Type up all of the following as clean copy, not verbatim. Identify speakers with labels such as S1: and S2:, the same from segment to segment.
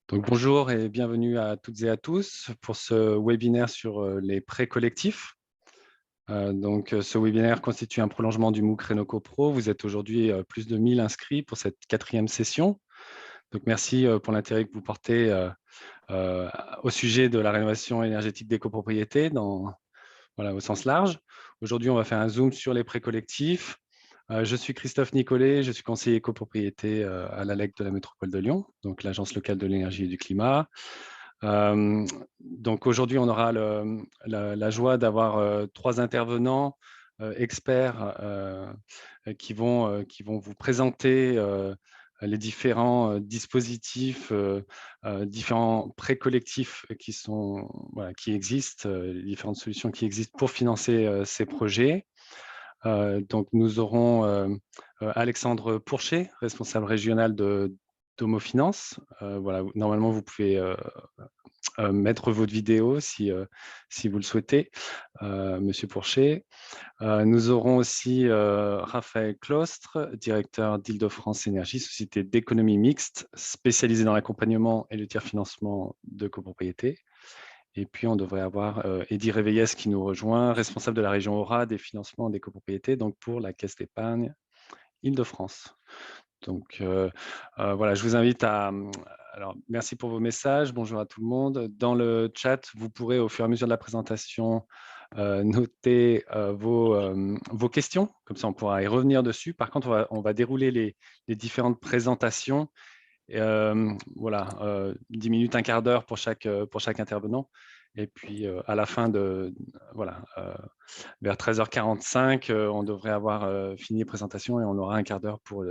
S1: Donc, bonjour et bienvenue à toutes et à tous pour ce webinaire sur les prêts collectifs. Ce webinaire constitue un prolongement du MOOC Renoco Pro. Vous êtes aujourd'hui plus de 1000 inscrits pour cette 4e session. Donc, merci pour l'intérêt que vous portez au sujet de la rénovation énergétique des copropriétés au sens large. Aujourd'hui, on va faire un zoom sur les prêts collectifs. Je suis Christophe Nicolet, je suis conseiller copropriété à l'ALEC de la métropole de Lyon, donc l'Agence locale de l'énergie et du climat. Donc aujourd'hui, on aura la joie d'avoir 3 intervenants experts qui vont vous présenter les différents dispositifs, différents prêts collectifs qui existent, les différentes solutions qui existent pour financer ces projets. Donc, nous aurons Alexandre Pourchet, responsable régional de Domo Finance. Voilà, normalement, vous pouvez mettre votre vidéo si vous le souhaitez, Monsieur Pourchet. Nous aurons aussi Raphaël Clostre, directeur d'Île-de-France Énergie, société d'économie mixte, spécialisée dans l'accompagnement et le tiers-financement de copropriétés. Et puis, on devrait avoir Eddy Réveillès qui nous rejoint, responsable de la région Aura des financements des copropriétés, donc pour la Caisse d'épargne Île-de-France. Donc, voilà, je vous invite à... Alors, merci pour vos messages. Bonjour à tout le monde. Dans le chat, vous pourrez, au fur et à mesure de la présentation, noter vos questions. Comme ça, on pourra y revenir dessus. Par contre, on va dérouler les différentes présentations. Voilà, 10 minutes, un quart d'heure pour chaque intervenant. Et puis, à la fin vers 13h45, on devrait avoir fini les présentations et on aura un quart d'heure pour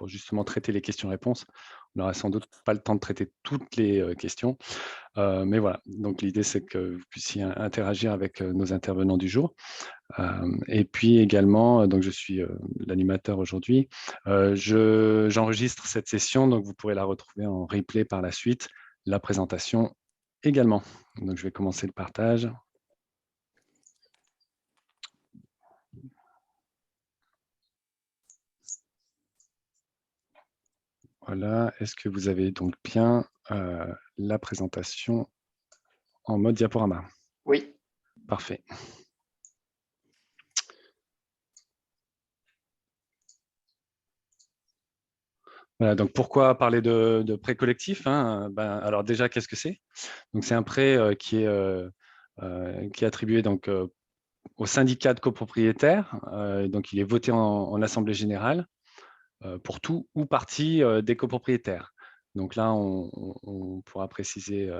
S1: justement traiter les questions-réponses. On n'aura sans doute pas le temps de traiter toutes les questions. Mais voilà, donc l'idée, c'est que vous puissiez interagir avec nos intervenants du jour. Et puis également, donc je suis l'animateur aujourd'hui, j'enregistre cette session, donc vous pourrez la retrouver en replay par la suite, la présentation également. Donc je vais commencer le partage. Voilà, est-ce que vous avez donc bien la présentation en mode diaporama?
S2: Oui.
S1: Parfait. Voilà, donc pourquoi parler de prêt collectif, hein? Alors déjà, qu'est-ce que c'est? Donc c'est un prêt qui est attribué donc, au syndicat de copropriétaires. Donc il est voté en assemblée générale pour tout ou partie des copropriétaires. Donc là, on pourra préciser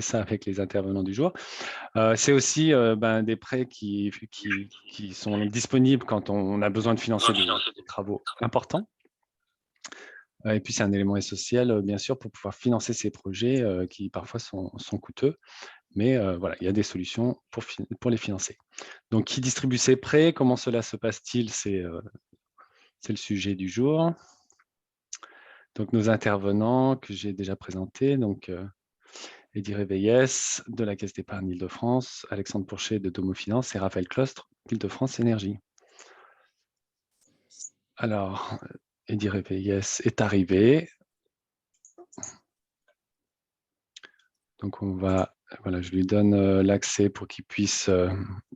S1: ça avec les intervenants du jour. C'est aussi des prêts qui sont disponibles quand on a besoin de financer des travaux importants. Et puis, c'est un élément essentiel, bien sûr, pour pouvoir financer ces projets qui parfois sont coûteux. Mais voilà, il y a des solutions pour les financer. Donc, qui distribue ces prêts? Comment cela se passe-t-il? C'est le sujet du jour. Donc, nos intervenants que j'ai déjà présentés, donc Eddy Réveillès de la Caisse d'épargne Île-de-France, Alexandre Pourchet de Domo Finance et Raphaël Clostre d'Île-de-France Énergie. Alors, Eddy Réveillès est arrivé. Donc, voilà, je lui donne l'accès pour qu'il puisse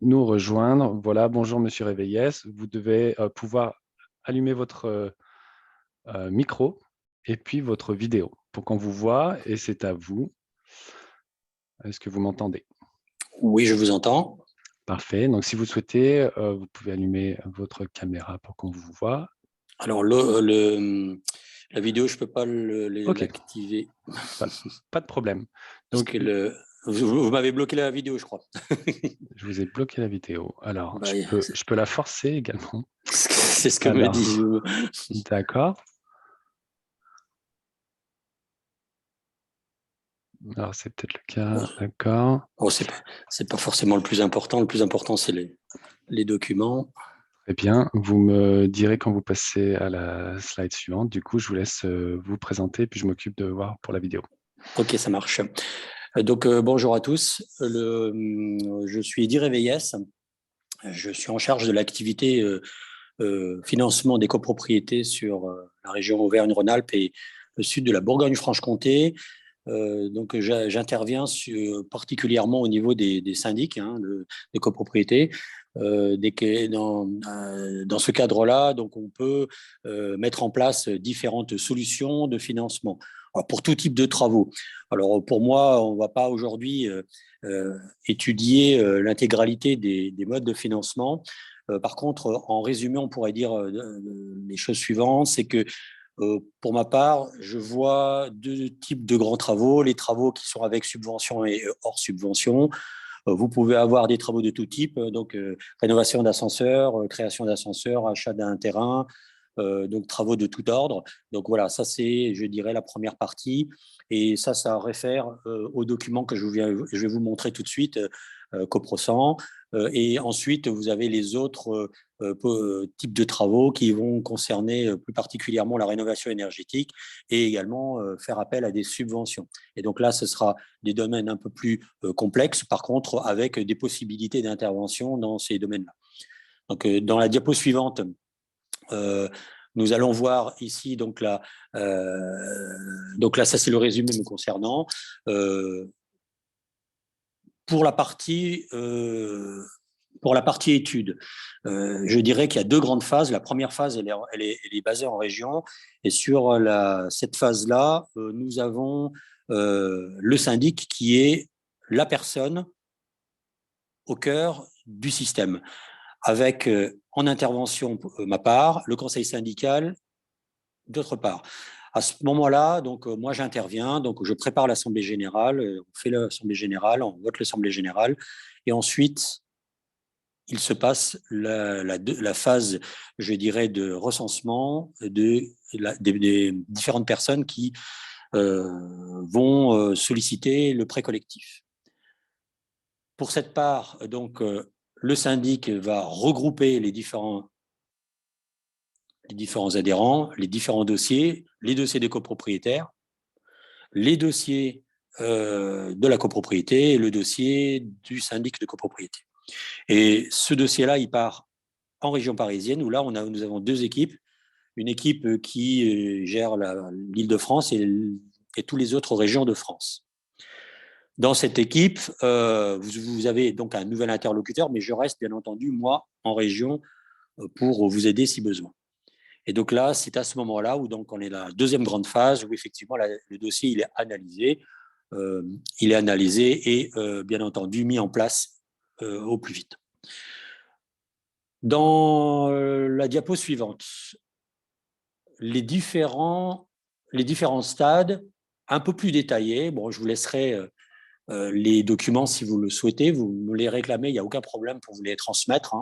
S1: nous rejoindre. Voilà, bonjour Monsieur Réveillès. Vous devez pouvoir allumer votre micro et puis votre vidéo pour qu'on vous voit et c'est à vous. Est-ce que vous m'entendez?
S2: Oui, je vous entends.
S1: Parfait. Donc, si vous souhaitez, vous pouvez allumer votre caméra pour qu'on vous voit.
S2: Alors, la vidéo, je ne peux pas l'activer.
S1: Pas de problème.
S2: Parce
S1: Donc,
S2: que vous m'avez bloqué la vidéo, je crois.
S1: je vous ai bloqué la vidéo. Alors,
S2: Bah,
S1: je peux la forcer également.
S2: c'est ce que me dit.
S1: D'accord. Alors, c'est peut-être le cas, d'accord.
S2: Bon, c'est pas forcément le plus important. Le plus important, c'est les documents.
S1: Très bien. Vous me direz quand vous passez à la slide suivante. Du coup, je vous laisse vous présenter, puis je m'occupe de voir pour la vidéo.
S2: OK, ça marche. Donc, bonjour à tous. Je suis Eddy Réveillès. Je suis en charge de l'activité financement des copropriétés sur la région Auvergne-Rhône-Alpes et sud de la Bourgogne-Franche-Comté. Donc, j'interviens particulièrement au niveau des syndics de copropriété. Dans ce cadre-là, donc on peut mettre en place différentes solutions de financement. Alors, pour tout type de travaux. Alors, pour moi, on ne va pas aujourd'hui étudier l'intégralité des modes de financement. Par contre, en résumé, on pourrait dire les choses suivantes, c'est que pour ma part, je vois deux types de grands travaux, les travaux qui sont avec subvention et hors subvention. Vous pouvez avoir des travaux de tout type, donc rénovation d'ascenseurs, création d'ascenseurs, achat d'un terrain, donc travaux de tout ordre. Donc voilà, ça c'est, je dirais, la première partie. Et ça réfère au document que je vais vous montrer tout de suite, Coprosan. Et ensuite, vous avez les autres types de travaux qui vont concerner plus particulièrement la rénovation énergétique et également faire appel à des subventions. Et donc là, ce sera des domaines un peu plus complexes, par contre, avec des possibilités d'intervention dans ces domaines-là. Donc, dans la diapo suivante, nous allons voir ici, donc là, ça c'est le résumé me concernant. Pour la partie études, je dirais qu'il y a deux grandes phases. La première phase, elle est basée en région. Et sur cette phase-là, nous avons le syndic qui est la personne au cœur du système, avec en intervention ma part, le conseil syndical d'autre part. À ce moment-là, donc moi j'interviens, donc je prépare l'assemblée générale, on fait l'assemblée générale, on vote l'assemblée générale, et ensuite il se passe la phase, je dirais, de recensement des différentes personnes qui vont solliciter le prêt collectif. Pour cette part, donc le syndic va regrouper les différents adhérents, les différents dossiers, les dossiers des copropriétaires, les dossiers de la copropriété et le dossier du syndic de copropriété. Et ce dossier-là, il part en région parisienne, où là, nous avons deux équipes. Une équipe qui gère l'Île-de-France et toutes les autres régions de France. Dans cette équipe, vous avez donc un nouvel interlocuteur, mais je reste bien entendu, moi, en région, pour vous aider si besoin. Et donc là, c'est à ce moment-là où donc on est dans la deuxième grande phase où effectivement le dossier il est analysé, et bien entendu mis en place au plus vite. Dans la diapo suivante, les différents stades un peu plus détaillés. Bon, je vous laisserai les documents si vous le souhaitez, vous me les réclamez, il n'y a aucun problème pour vous les transmettre.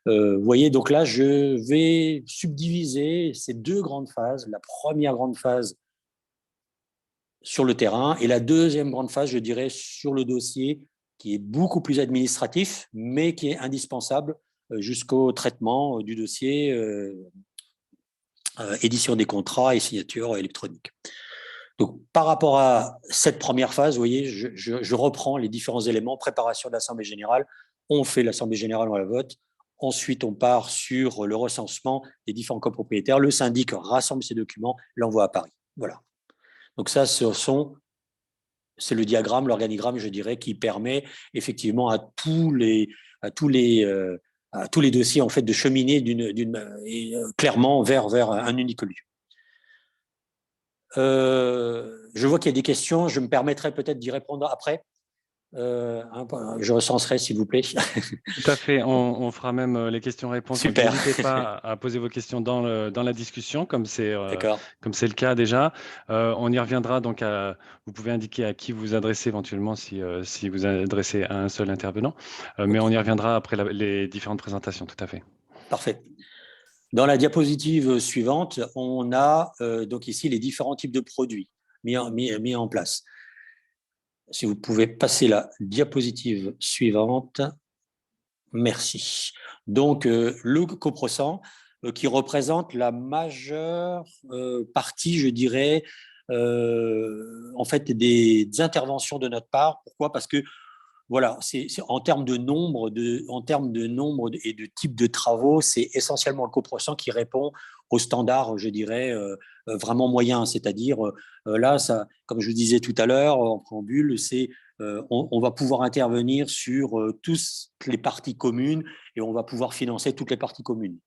S2: Vous voyez, donc là, je vais subdiviser ces deux grandes phases. La première grande phase sur le terrain et la deuxième grande phase, je dirais, sur le dossier qui est beaucoup plus administratif, mais qui est indispensable jusqu'au traitement du dossier, édition des contrats et signature électronique. Donc, par rapport à cette première phase, vous voyez, je reprends les différents éléments. Préparation de l'Assemblée générale, on fait l'Assemblée générale, on la vote. Ensuite, on part sur le recensement des différents copropriétaires. Le syndic rassemble ces documents, l'envoie à Paris. Voilà. Donc ça, c'est le diagramme, l'organigramme, je dirais, qui permet effectivement à tous les dossiers en fait de cheminer clairement vers un unique lieu. Je vois qu'il y a des questions, je me permettrai peut-être d'y répondre après. Je recenserai, s'il vous plaît.
S1: Tout à fait, on fera même les questions-réponses. Donc,
S2: Super.
S1: n'hésitez pas à poser vos questions dans la discussion, comme c'est le cas déjà. On y reviendra, donc vous pouvez indiquer à qui vous adressez éventuellement si vous adressez à un seul intervenant. Mais on y reviendra après les différentes présentations, tout à fait.
S2: Parfait. Dans la diapositive suivante, on a donc ici les différents types de produits mis en place. Si vous pouvez passer la diapositive suivante. Merci. Donc, le Coprosan, qui représente la majeure partie, je dirais, en fait, des interventions de notre part. Pourquoi ? Parce que voilà, en termes de nombre, et de type de travaux, c'est essentiellement le coproduction qui répond aux standards, je dirais, vraiment moyens. C'est-à-dire, là, ça, comme je vous disais tout à l'heure en préambule, on va pouvoir intervenir sur toutes les parties communes et on va pouvoir financer toutes les parties communes.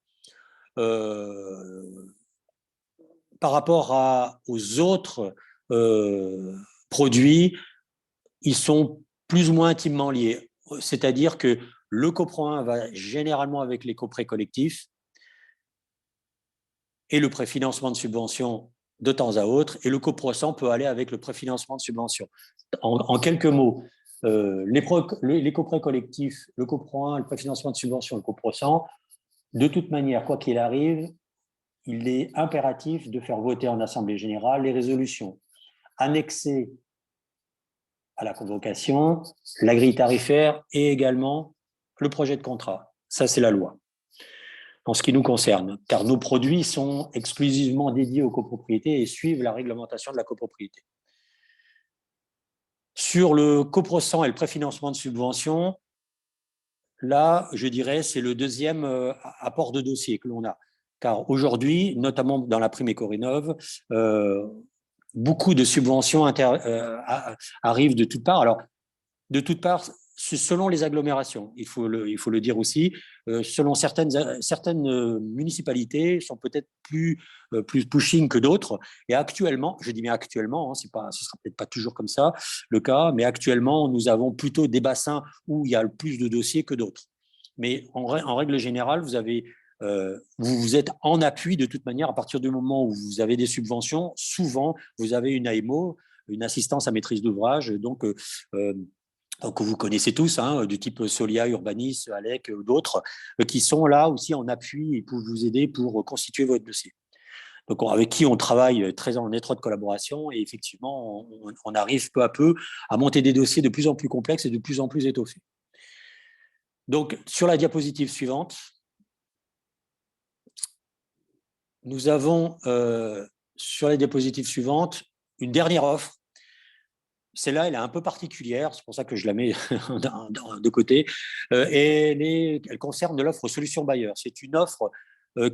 S2: Par rapport aux autres produits, ils sont plus ou moins intimement liés. C'est-à-dire que le copro 1 va généralement avec les coprêts collectifs et le préfinancement de subvention de temps à autre, et le copro 100 peut aller avec le préfinancement de subvention. En quelques mots, les coprêts collectifs, le copro 1, le préfinancement de subvention, le copro 100, de toute manière, quoi qu'il arrive, il est impératif de faire voter en Assemblée générale les résolutions annexées à la convocation, la grille tarifaire et également le projet de contrat. Ça, c'est la loi. En ce qui nous concerne, car nos produits sont exclusivement dédiés aux copropriétés et suivent la réglementation de la copropriété. Sur le copro-100 et le préfinancement de subvention, là, je dirais, c'est le deuxième apport de dossier que l'on a. Car aujourd'hui, notamment dans la prime Écorénov, beaucoup de subventions arrivent de toutes parts. Alors, de toutes parts, selon les agglomérations, il faut le dire aussi, selon certaines municipalités sont peut-être plus pushing que d'autres. Et actuellement, je dis bien actuellement, hein, ce sera peut-être pas toujours comme ça le cas, mais actuellement, nous avons plutôt des bassins où il y a le plus de dossiers que d'autres. Mais en règle générale, vous êtes en appui de toute manière à partir du moment où vous avez des subventions. Souvent, vous avez une AMO, une assistance à maîtrise d'ouvrage, donc que vous connaissez tous, hein, du type Solia, Urbanis, Alec ou d'autres, qui sont là aussi en appui et pour vous aider pour constituer votre dossier. Donc, avec qui on travaille très en étroite collaboration et effectivement, on arrive peu à peu à monter des dossiers de plus en plus complexes et de plus en plus étoffés. Donc, sur la diapositive suivante, nous avons sur la diapositive suivante une dernière offre. Celle-là, elle est un peu particulière, c'est pour ça que je la mets de côté. Et elle concerne l'offre solution bailleur. C'est une offre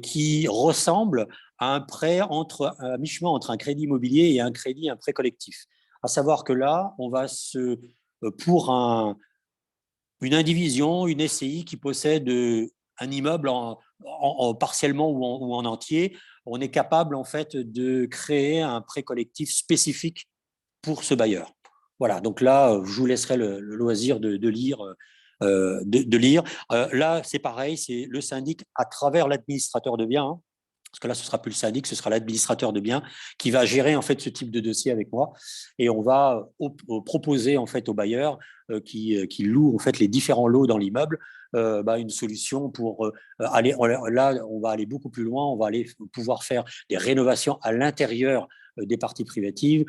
S2: qui ressemble à un prêt à mi-chemin entre un crédit immobilier et un prêt collectif. À savoir que là, on va pour une indivision, une SCI qui possède un immeuble partiellement ou en entier, on est capable en fait de créer un prêt collectif spécifique pour ce bailleur. Voilà, donc là, je vous laisserai le loisir de lire. Là, c'est pareil, c'est le syndic à travers l'administrateur de biens, hein, parce que là, ce ne sera plus le syndic, ce sera l'administrateur de biens qui va gérer en fait ce type de dossier avec moi, et on va proposer en fait au bailleur qui loue en fait les différents lots dans l'immeuble une solution pour aller. Là, on va aller beaucoup plus loin, on va aller pouvoir faire des rénovations à l'intérieur des parties privatives,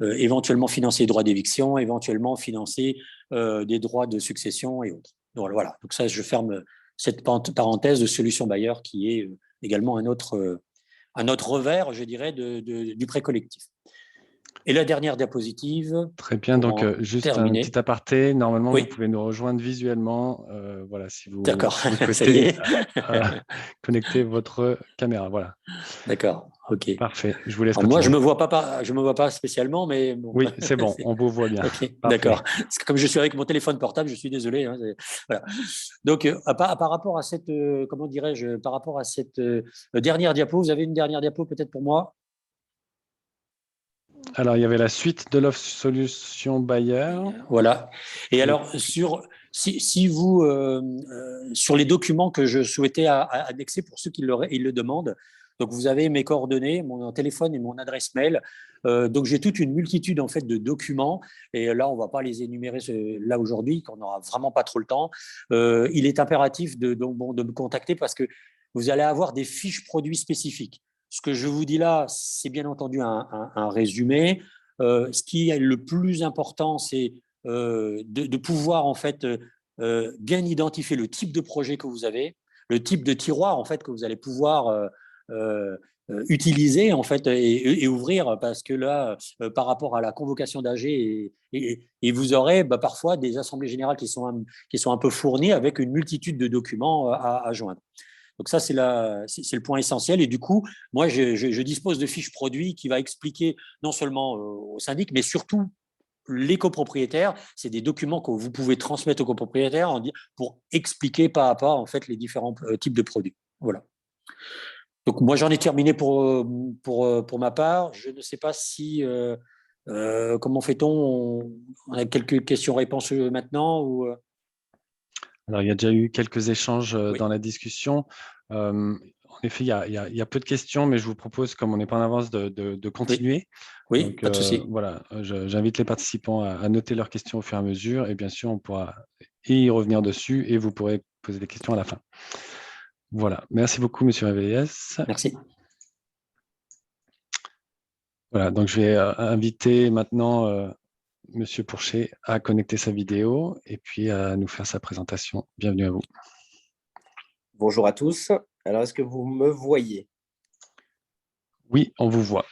S2: éventuellement financer les droits d'éviction, éventuellement financer des droits de succession et autres. Donc, voilà, donc ça, je ferme cette parenthèse de solution bailleur qui est également un autre revers, je dirais, du prêt collectif. Et la dernière diapositive.
S1: Très bien, donc juste
S2: terminer.
S1: Un petit aparté. Normalement,
S2: oui.
S1: Vous pouvez nous rejoindre visuellement. Voilà, si vous
S2: souhaitez
S1: connecter votre caméra. Voilà.
S2: D'accord, ok.
S1: Parfait, je vous laisse
S2: continuer. Moi, je
S1: ne
S2: me vois pas spécialement, mais bon.
S1: Oui, c'est bon, on vous voit bien.
S2: Okay, d'accord. Parce que comme je suis avec mon téléphone portable, je suis désolé. Hein, voilà. Donc, par rapport à cette, comment dirais-je, par rapport à cette dernière diapo, vous avez une dernière diapo peut-être pour moi?
S1: Alors, il y avait la suite de l'offre solution bailleur.
S2: Voilà. Et alors, si vous, sur les documents que je souhaitais annexer pour ceux qui le demandent, donc vous avez mes coordonnées, mon téléphone et mon adresse mail. Donc j'ai toute une multitude en fait de documents et là on va pas les énumérer là aujourd'hui, qu'on n'aura vraiment pas trop le temps. Il est impératif de me contacter parce que vous allez avoir des fiches produits spécifiques. Ce que je vous dis là, c'est bien entendu un résumé. Ce qui est le plus important, c'est de pouvoir en fait bien identifier le type de projet que vous avez, le type de tiroir en fait que vous allez pouvoir utiliser en fait et ouvrir, parce que là, par rapport à la convocation d'AG, et vous aurez parfois des assemblées générales qui sont un peu fournies avec une multitude de documents à joindre. Donc ça, c'est le point essentiel. Et du coup, moi, je dispose de fiches produits qui va expliquer non seulement au syndic, mais surtout les copropriétaires. C'est des documents que vous pouvez transmettre aux copropriétaires pour expliquer pas à pas en fait les différents types de produits. Voilà. Donc moi, j'en ai terminé pour ma part. Je ne sais pas si comment fait-on, on a quelques questions-réponses maintenant ou
S1: Alors, il y a déjà eu quelques échanges
S2: oui.
S1: dans la discussion. En effet, il y a peu de questions, mais je vous propose, comme on n'est pas en avance, de
S2: Oui,
S1: continuer.
S2: oui,
S1: Donc,
S2: pas de souci.
S1: voilà, j'invite les participants à noter leurs questions au fur et à mesure. Et bien sûr, on pourra y revenir dessus et vous pourrez poser des questions à la fin. Voilà, merci beaucoup, Monsieur Réveillès.
S2: Merci.
S1: Voilà, donc je vais inviter maintenant Monsieur Pourchet à connecter sa vidéo et puis à nous faire sa présentation. Bienvenue à vous.
S3: Bonjour à tous. Alors, est-ce que vous me voyez?
S1: Oui, on vous voit.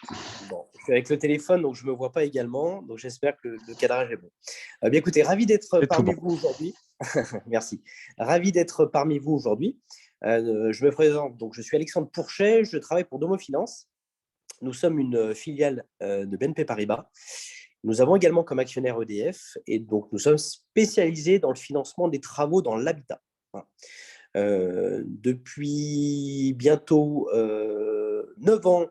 S3: Bon, je suis avec le téléphone, donc je ne me vois pas également. Donc, j'espère que le cadrage est bon. Bien, écoutez, ravi d'être
S1: C'est tout
S3: parmi
S1: bon.
S3: vous aujourd'hui. Merci. Ravi d'être parmi vous aujourd'hui. Je me présente. Donc, je suis Alexandre Pourchet. Je travaille pour Domo Finance. Nous sommes une filiale de BNP Paribas. Nous avons également comme actionnaire EDF. Et donc, nous sommes spécialisés dans le financement des travaux dans l'habitat. Voilà. Depuis bientôt 9 ans,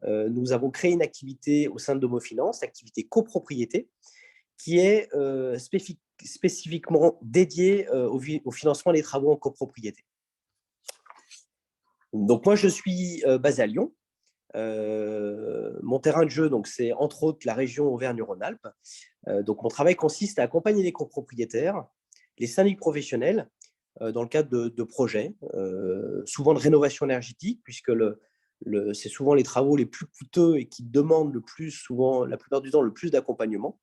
S3: nous avons créé une activité au sein de Domo Finance, l'activité copropriété, qui est spécifiquement dédiée au financement des travaux en copropriété. Donc moi, je suis basé à Lyon. Mon terrain de jeu, c'est entre autres la région Auvergne-Rhône-Alpes. Donc mon travail consiste à accompagner les copropriétaires, les syndics professionnels, dans le cadre de projets, souvent de rénovation énergétique, puisque c'est souvent les travaux les plus coûteux et qui demandent le plus souvent, la plupart du temps, le plus d'accompagnement.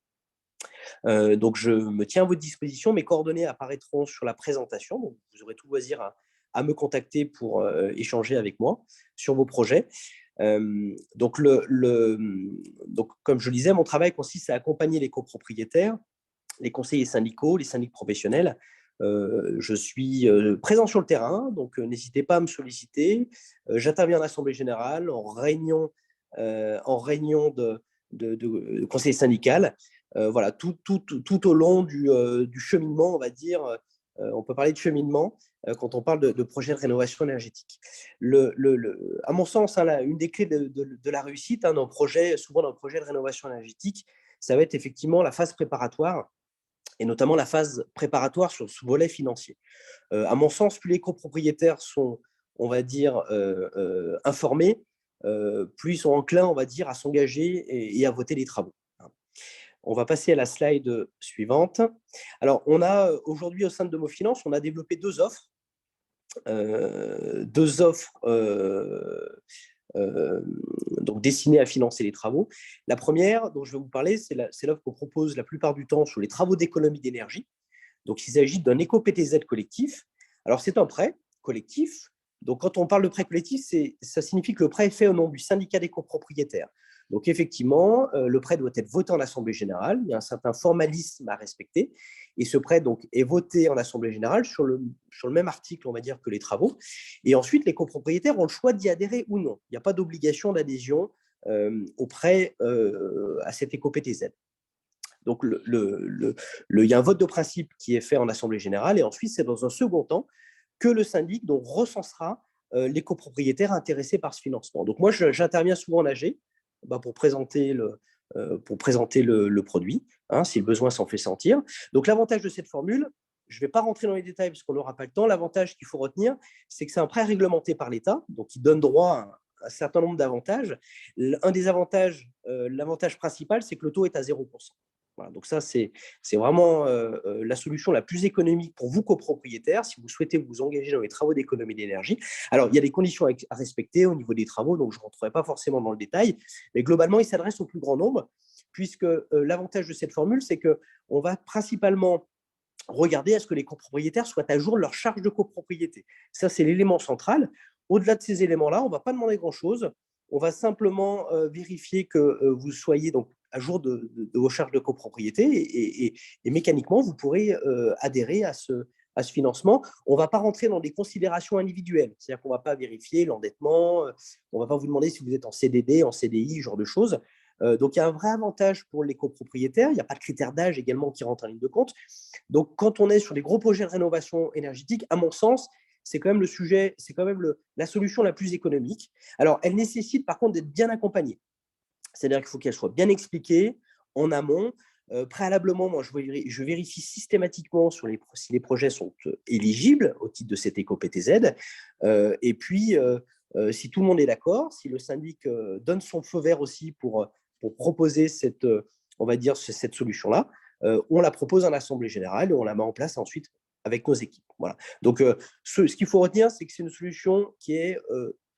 S3: Donc, je me tiens à votre disposition. Mes coordonnées apparaîtront sur la présentation. Donc, vous aurez tout loisir à me contacter pour échanger avec moi sur vos projets. Donc, comme je le disais, mon travail consiste à accompagner les copropriétaires, les conseillers syndicaux, les syndics professionnels. Je suis présent sur le terrain, donc n'hésitez pas à me solliciter. J'interviens en assemblée générale, en réunion de conseil syndical. Voilà, tout au long du cheminement, on va dire, on peut parler de cheminement quand on parle de projet de rénovation énergétique. À mon sens, une des clés de la réussite souvent dans le projet de rénovation énergétique, ça va être effectivement la phase préparatoire, et notamment la phase préparatoire sur ce volet financier. À mon sens, plus les copropriétaires sont, on va dire, informés, plus ils sont enclins, on va dire, à s'engager et à voter les travaux. On va passer à la slide suivante. Alors, on a aujourd'hui au sein de Domo Finance, on a développé deux offres. Donc destinées à financer les travaux. La première dont je vais vous parler, c'est l'offre qu'on propose la plupart du temps sur les travaux d'économie d'énergie. Donc, il s'agit d'un éco-PTZ collectif. Alors, c'est un prêt collectif. Donc, quand on parle de prêt collectif, ça signifie que le prêt est fait au nom du syndicat des copropriétaires. Donc, effectivement, le prêt doit être voté en assemblée générale. Il y a un certain formalisme à respecter. Et ce prêt donc, est voté en assemblée générale sur le même article, on va dire, que les travaux. Et ensuite, les copropriétaires ont le choix d'y adhérer ou non. Il n'y a pas d'obligation d'adhésion au prêt à cet éco-PTZ. Donc, il y a un vote de principe qui est fait en assemblée générale, et ensuite, c'est dans un second temps que le syndic donc, recensera les copropriétaires intéressés par ce financement. Donc, moi, j'interviens souvent en AG pour présenter le produit, si le besoin s'en fait sentir. Donc, l'avantage de cette formule, je ne vais pas rentrer dans les détails parce qu'on n'aura pas le temps. L'avantage qu'il faut retenir, c'est que c'est un prêt réglementé par l'État, donc qui donne droit à un certain nombre d'avantages. Un des avantages, l'avantage principal, c'est que le taux est à 0%. Voilà, donc ça, c'est vraiment la solution la plus économique pour vous, copropriétaires, si vous souhaitez vous engager dans les travaux d'économie d'énergie. Alors, il y a des conditions à respecter au niveau des travaux, donc je ne rentrerai pas forcément dans le détail, mais globalement, il s'adresse au plus grand nombre, puisque l'avantage de cette formule, c'est qu'on va principalement regarder à ce que les copropriétaires soient à jour de leur charge de copropriété. Ça, c'est l'élément central. Au-delà de ces éléments-là, on ne va pas demander grand-chose. on va simplement vérifier que vous soyez donc à jour de vos charges de copropriété et mécaniquement, vous pourrez adhérer à ce financement. On ne va pas rentrer dans des considérations individuelles, c'est-à-dire qu'on ne va pas vérifier l'endettement, on ne va pas vous demander si vous êtes en CDD, en CDI, ce genre de choses. Donc, il y a un vrai avantage pour les copropriétaires. Il n'y a pas de critère d'âge également qui rentre en ligne de compte. Donc, quand on est sur des gros projets de rénovation énergétique, à mon sens, c'est quand même le sujet, c'est quand même la solution la plus économique. Alors, elle nécessite par contre d'être bien accompagnée. C'est-à-dire qu'il faut qu'elle soit bien expliquée en amont. Préalablement, moi, je vérifie systématiquement si les projets sont éligibles au titre de cette éco-PTZ. Et puis, si tout le monde est d'accord, si le syndic donne son feu vert aussi pour proposer on va dire, cette solution-là, on la propose en assemblée générale et on la met en place ensuite avec nos équipes. Voilà. Donc, ce qu'il faut retenir, c'est que c'est une solution qui est,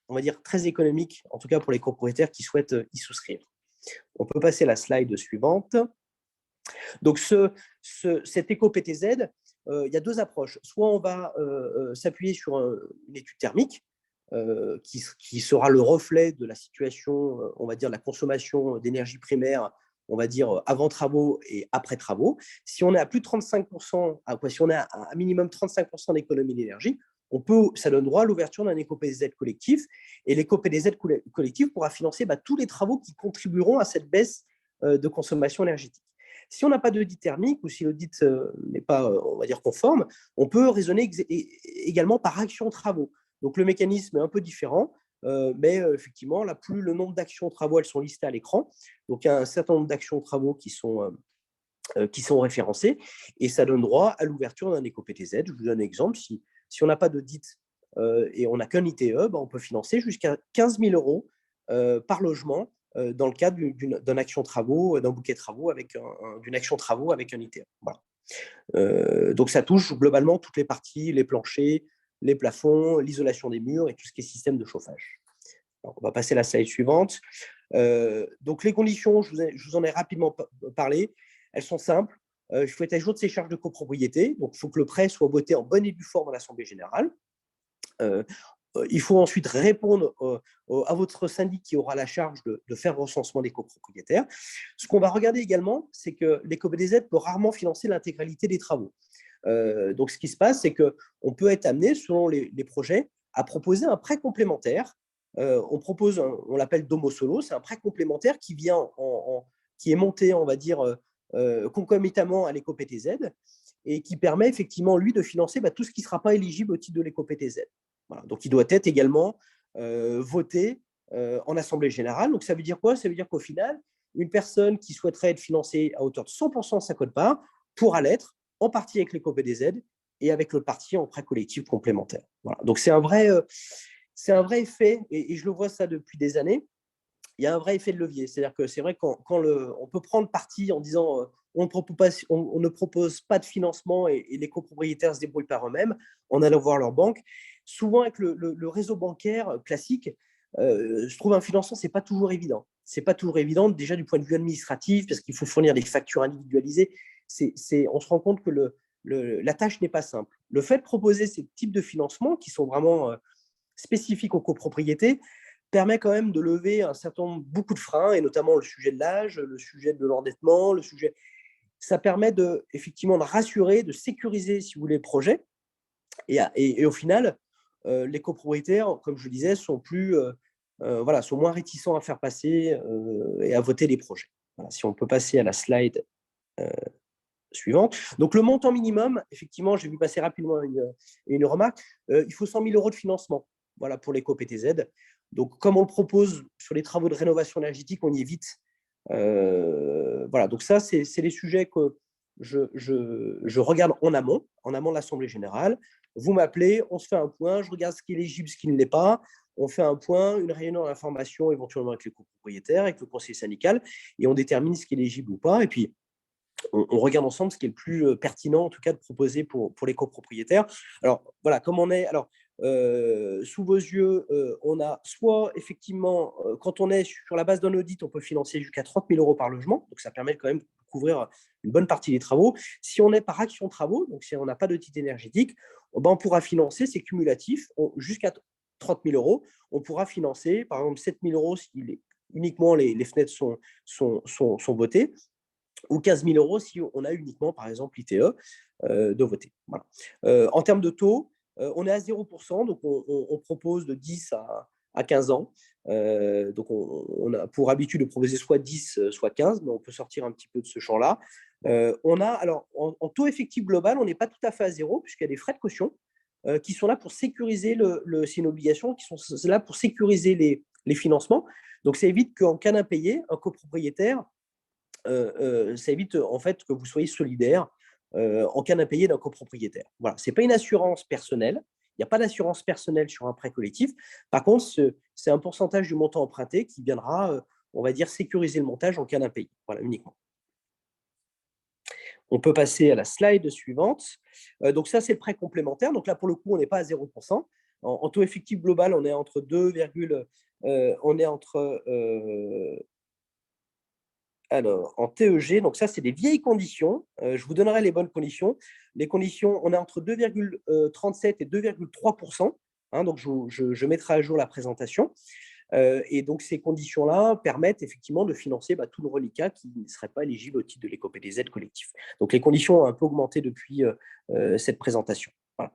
S3: on va dire, très économique, en tout cas pour les copropriétaires qui souhaitent y souscrire. On peut passer à la slide suivante. Donc, cet éco-PTZ, il y a deux approches. Soit on va s'appuyer sur une étude thermique qui sera le reflet de la situation, on va dire, de la consommation d'énergie primaire, on va dire, avant travaux et après travaux. Si on est à plus de 35%, si on est à un minimum 35% d'économie d'énergie, ça donne droit à l'ouverture d'un éco-PTZ collectif. Et l'éco-PTZ collectif pourra financer tous les travaux qui contribueront à cette baisse de consommation énergétique. Si on n'a pas d'audit thermique ou si l'audit n'est pas, on va dire, conforme, on peut raisonner également par action travaux. Donc, le mécanisme est un peu différent, mais effectivement, là, plus le nombre d'actions travaux, elles sont listées à l'écran. Donc, il y a un certain nombre d'actions travaux qui sont référencées et ça donne droit à l'ouverture d'un éco-PTZ. Je vous donne un exemple. Si on n'a pas d'audit et on n'a qu'un ITE, on peut financer jusqu'à 15 000 euros par logement dans le cadre d'une action travaux, d'un bouquet de travaux d'une action travaux avec un ITE. Voilà. Donc, ça touche globalement toutes les parties, les planchers, les plafonds, l'isolation des murs et tout ce qui est système de chauffage. Alors, on va passer à la slide suivante. Donc, les conditions, je vous en ai rapidement parlé. Elles sont simples. Il faut être à jour de ses charges de copropriété. Donc, il faut que le prêt soit voté en bonne et due forme à l'Assemblée générale. Il faut ensuite répondre à votre syndic qui aura la charge de faire le recensement des copropriétaires. Ce qu'on va regarder également, c'est que l'éco-PTZ peut rarement financer l'intégralité des travaux. Donc, ce qui se passe, c'est qu'on peut être amené, selon les projets, à proposer un prêt complémentaire. On l'appelle Domo Solo, c'est un prêt complémentaire qui est monté, on va dire, concomitamment à l'éco-PTZ et qui permet effectivement, lui, de financer tout ce qui ne sera pas éligible au titre de l'éco-PTZ. Voilà. Donc, il doit être également voté en Assemblée générale. Donc, ça veut dire quoi? Ça veut dire qu'au final, une personne qui souhaiterait être financée à hauteur de 100% de sa quote-part pourra l'être en partie avec l'éco-PTZ et avec l'autre partie en prêt collectif complémentaire. Voilà. Donc, c'est un vrai effet, et je le vois ça depuis des années. Il y a un vrai effet de levier. C'est-à-dire que c'est vrai on peut prendre parti en disant on ne propose pas de financement et les copropriétaires se débrouillent par eux-mêmes en allant voir leur banque. Souvent, avec le réseau bancaire classique, je trouve un financement, ce n'est pas toujours évident. Ce n'est pas toujours évident, déjà du point de vue administratif, parce qu'il faut fournir des factures individualisées. On se rend compte que la tâche n'est pas simple. Le fait de proposer ces types de financements qui sont vraiment spécifiques aux copropriétés permet quand même de lever beaucoup de freins, et notamment le sujet de l'âge, le sujet de l'endettement, ça permet effectivement de rassurer, de sécuriser, si vous voulez, le projet. Et au final, les copropriétaires, comme je le disais, sont moins réticents à faire passer et à voter les projets. Voilà, si on peut passer à la slide suivante. Donc, le montant minimum, effectivement, j'ai vu passer rapidement une remarque, il faut 100 000 euros de financement, voilà, pour l'éco-PTZ. Donc, comme on le propose sur les travaux de rénovation énergétique, on y évite. Voilà, donc ça, c'est les sujets que je regarde en amont de l'Assemblée générale. Vous m'appelez, on se fait un point, je regarde ce qui est éligible, ce qui ne l'est pas. On fait un point, une réunion d'information éventuellement avec les copropriétaires, avec le conseil syndical, et on détermine ce qui est éligible ou pas. Et puis, on regarde ensemble ce qui est le plus pertinent, en tout cas, de proposer pour les copropriétaires. Alors, voilà, comme on est… Alors, sous vos yeux, on a soit effectivement, quand on est sur la base d'un audit, on peut financer jusqu'à 30 000 euros par logement, donc ça permet quand même de couvrir une bonne partie des travaux. Si on est par action travaux, donc si on n'a pas d'audit énergétique, on pourra financer, c'est cumulatif, jusqu'à 30 000 euros, on pourra financer, par exemple, 7 000 euros si uniquement les fenêtres sont votées, ou 15 000 euros si on a uniquement, par exemple, l'ITE de voter. Voilà. En termes de taux, on est à 0%, donc on propose de 10 à 15 ans. Donc, on a pour habitude de proposer soit 10, soit 15, mais on peut sortir un petit peu de ce champ-là. On a, alors, en taux effectif global, on n'est pas tout à fait à zéro, puisqu'il y a des frais de caution qui sont là pour sécuriser c'est une obligation, qui sont là pour sécuriser les financements. Donc, ça évite qu'en cas d'impayé, un copropriétaire, ça évite en fait que vous soyez solidaire en cas d'impayé d'un copropriétaire. Voilà, ce n'est pas une assurance personnelle. Il n'y a pas d'assurance personnelle sur un prêt collectif. Par contre, c'est un pourcentage du montant emprunté qui viendra, on va dire, sécuriser le montage en cas d'impayé. Voilà, uniquement. On peut passer à la slide suivante. Donc ça, c'est le prêt complémentaire. Donc là, pour le coup, on n'est pas à 0%. En taux effectif global, on est entre 2, on est entre alors, en TEG, donc ça, c'est des vieilles conditions. Je vous donnerai les bonnes conditions. Les conditions, on est entre 2,37 et 2,3%. Donc, je mettrai à jour la présentation. Et donc, ces conditions-là permettent effectivement de financer tout le reliquat qui ne serait pas éligible au titre de l'éco-PTZ collectif. Donc, les conditions ont un peu augmenté depuis cette présentation. Voilà.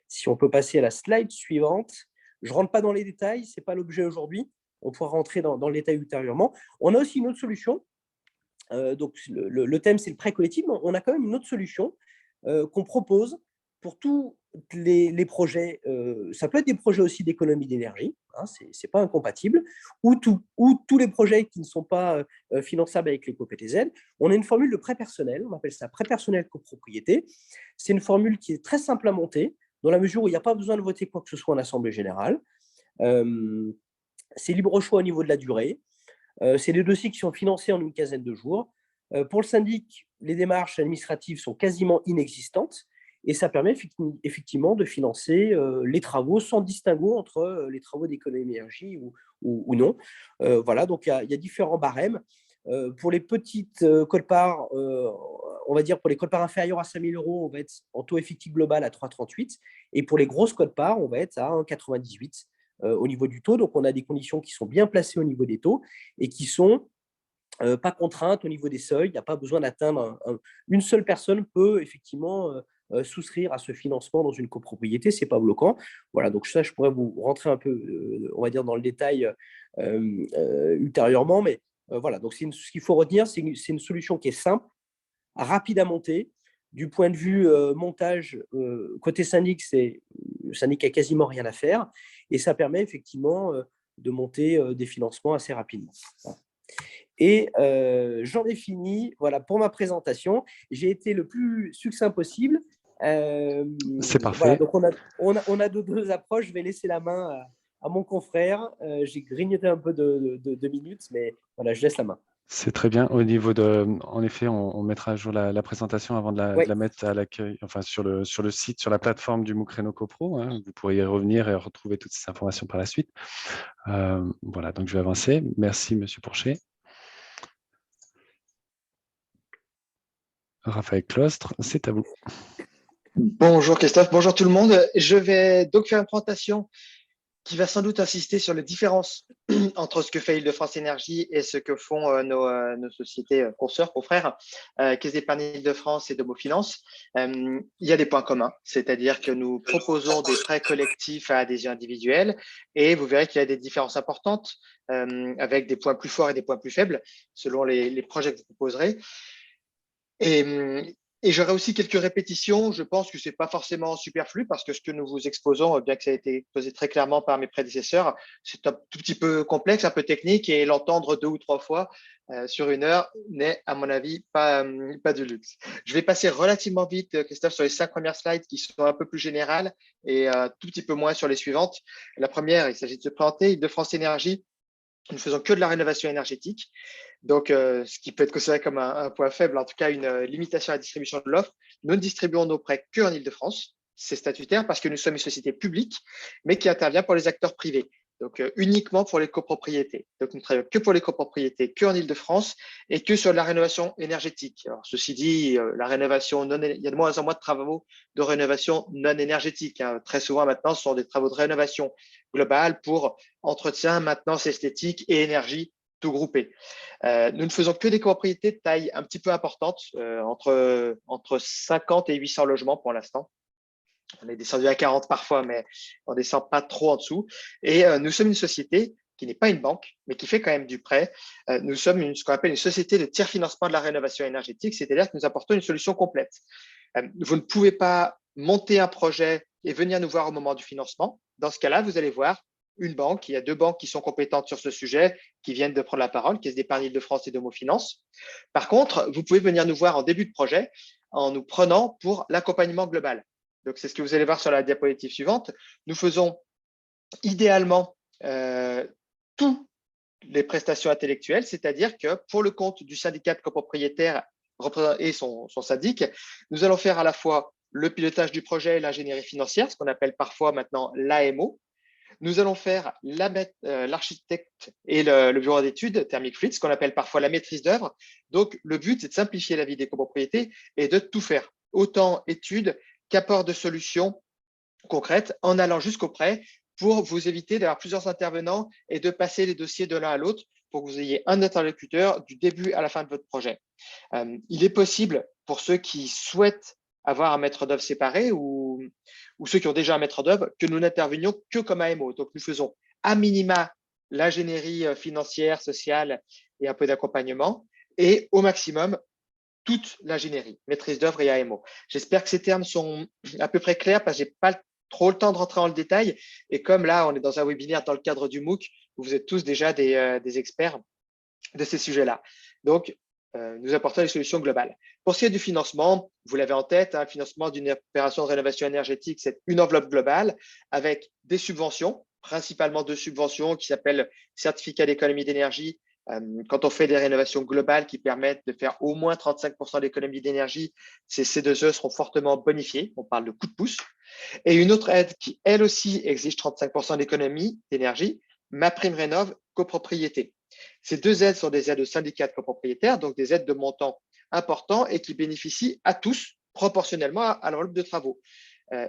S3: Si on peut passer à la slide suivante. Je ne rentre pas dans les détails, ce n'est pas l'objet aujourd'hui. On pourra rentrer dans le détail ultérieurement. On a aussi une autre solution. Donc, le thème, c'est le prêt collectif, mais on a quand même une autre solution qu'on propose pour tous les projets. Ça peut être des projets aussi d'économie d'énergie, ce n'est pas incompatible, ou tous les projets qui ne sont pas finançables avec l'éco-PTZ. On a une formule de prêt personnel, on appelle ça prêt personnel copropriété. C'est une formule qui est très simple à monter, dans la mesure où il n'y a pas besoin de voter quoi que ce soit en assemblée générale. C'est libre choix au niveau de la durée. C'est des dossiers qui sont financés en une quinzaine de jours. Pour le syndic, les démarches administratives sont quasiment inexistantes et ça permet effectivement de financer les travaux sans distinguo entre les travaux d'économie d'énergie ou non. Voilà, donc il y a différents barèmes. Pour les petites quote-parts, on va dire pour les quote-parts inférieures à 5 000 euros, on va être en taux effectif global à 3,38 et pour les grosses quote-parts, on va être à 1,98 au niveau du taux. Donc, on a des conditions qui sont bien placées au niveau des taux et qui sont pas contraintes au niveau des seuils. Il n'y a pas besoin d'atteindre une seule personne peut effectivement souscrire à ce financement dans une copropriété. Ce n'est pas bloquant. Voilà, donc ça, je pourrais vous rentrer un peu, on va dire, dans le détail ultérieurement. Mais voilà, donc ce qu'il faut retenir, c'est une solution qui est simple, rapide à monter. Du point de vue montage, côté syndic, le syndic n'a quasiment rien à faire et ça permet effectivement de monter des financements assez rapidement. Et j'en ai fini voilà, pour ma présentation. J'ai été le plus succinct possible.
S1: C'est parfait.
S3: Voilà, donc on a deux approches. Je vais laisser la main à mon confrère. J'ai grignoté un peu de minutes, mais voilà, je laisse la main.
S1: C'est très bien. Au niveau de, en effet, on mettra à jour la présentation avant de la mettre à l'accueil, enfin sur le site, sur la plateforme du Mucreno CoPro. Vous pourrez y revenir et retrouver toutes ces informations par la suite. Voilà, donc je vais avancer. Merci, Monsieur Pourchet. Raphaël Clostre, c'est à vous.
S4: Bonjour Christophe, bonjour tout le monde. Je vais donc faire une présentation qui va sans doute insister sur les différences entre ce que fait Île-de-France Énergie et ce que font nos sociétés consoeurs, confrères, Caisse d'épargne Île-de-France et Domo Finance. Il y a des points communs, c'est-à-dire que nous proposons des prêts collectifs à adhésion individuelle et vous verrez qu'il y a des différences importantes avec des points plus forts et des points plus faibles selon les projets que vous proposerez. Et j'aurai aussi quelques répétitions. Je pense que ce n'est pas forcément superflu parce que ce que nous vous exposons, bien que ça ait été posé très clairement par mes prédécesseurs, c'est un tout petit peu complexe, un peu technique et l'entendre 2 ou 3 fois sur 1 heure n'est, à mon avis, pas du luxe. Je vais passer relativement vite, Christophe, sur les 5 premières slides qui sont un peu plus générales et un tout petit peu moins sur les suivantes. La première, il s'agit de se présenter. Île-de-France Énergie, nous ne faisons que de la rénovation énergétique. Donc, ce qui peut être considéré comme un point faible, en tout cas une limitation à la distribution de l'offre. Nous ne distribuons nos prêts qu'en Île-de-France. C'est statutaire parce que nous sommes une société publique, mais qui intervient pour les acteurs privés. donc uniquement pour les copropriétés. Donc, nous ne travaillons que pour les copropriétés, que en Île-de-France et que sur la rénovation énergétique. Alors, ceci dit, la rénovation il y a de moins en moins de travaux de rénovation non énergétique. Hein. Très souvent maintenant, ce sont des travaux de rénovation globale pour entretien, maintenance esthétique et énergie tout groupé. Nous ne faisons que des copropriétés de taille un petit peu importante, entre 50 et 800 logements pour l'instant. On est descendu à 40 parfois, mais on ne descend pas trop en dessous. Et nous sommes une société qui n'est pas une banque, mais qui fait quand même du prêt. Nous sommes ce qu'on appelle une société de tiers-financement de la rénovation énergétique, c'est-à-dire que nous apportons une solution complète. Vous ne pouvez pas monter un projet et venir nous voir au moment du financement. Dans ce cas-là, vous allez voir une banque. Il y a 2 banques qui sont compétentes sur ce sujet, qui viennent de prendre la parole, Caisse d'épargne Île-de-France et Domo Finance. Par contre, vous pouvez venir nous voir en début de projet en nous prenant pour l'accompagnement global. Donc, c'est ce que vous allez voir sur la diapositive suivante. Nous faisons idéalement toutes les prestations intellectuelles, c'est-à-dire que pour le compte du syndicat de copropriétaires et son syndic, nous allons faire à la fois le pilotage du projet et l'ingénierie financière, ce qu'on appelle parfois maintenant l'AMO. Nous allons faire l'architecte et le bureau d'études Thermic Fluid, ce qu'on appelle parfois la maîtrise d'œuvre. Donc, le but, c'est de simplifier la vie des copropriétés et de tout faire, autant études qu'apport de solutions concrètes en allant jusqu'au prêt pour vous éviter d'avoir plusieurs intervenants et de passer les dossiers de l'un à l'autre pour que vous ayez un interlocuteur du début à la fin de votre projet. Il est possible pour ceux qui souhaitent avoir un maître d'œuvre séparé ou ceux qui ont déjà un maître d'œuvre que nous n'intervenions que comme AMO. Donc, nous faisons à minima l'ingénierie financière, sociale et un peu d'accompagnement et au maximum toute l'ingénierie, maîtrise d'œuvre et AMO. J'espère que ces termes sont à peu près clairs parce que je n'ai pas trop le temps de rentrer dans le détail. Et comme là, on est dans un webinaire dans le cadre du MOOC, vous êtes tous déjà des experts de ces sujets-là. Donc, nous apportons des solutions globales. Pour ce qui est du financement, vous l'avez en tête, un financement d'une opération de rénovation énergétique, c'est une enveloppe globale avec des subventions, principalement 2 subventions qui s'appellent certificat d'économie d'énergie. Quand on fait des rénovations globales qui permettent de faire au moins 35% d'économie d'énergie, ces C2E seront fortement bonifiés. On parle de coup de pouce. Et une autre aide qui, elle aussi, exige 35% d'économie d'énergie, MaPrimeRénov' copropriété. Ces 2 aides sont des aides de syndicats de copropriétaires, donc des aides de montant important et qui bénéficient à tous proportionnellement à l'enveloppe de travaux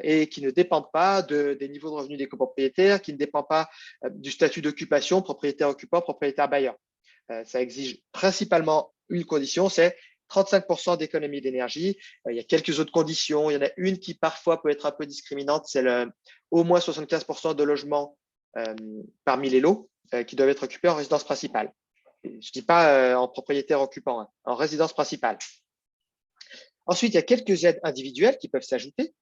S4: et qui ne dépendent pas des niveaux de revenus des copropriétaires, qui ne dépendent pas du statut d'occupation, propriétaire occupant, propriétaire bailleur. Ça exige principalement une condition, c'est 35% d'économie d'énergie. Il y a quelques autres conditions. Il y en a une qui parfois peut être un peu discriminante, c'est au moins 75% de logements parmi les lots qui doivent être occupés en résidence principale. Je ne dis pas en propriétaire occupant, hein, en résidence principale. Ensuite, il y a quelques aides individuelles qui peuvent s'ajouter.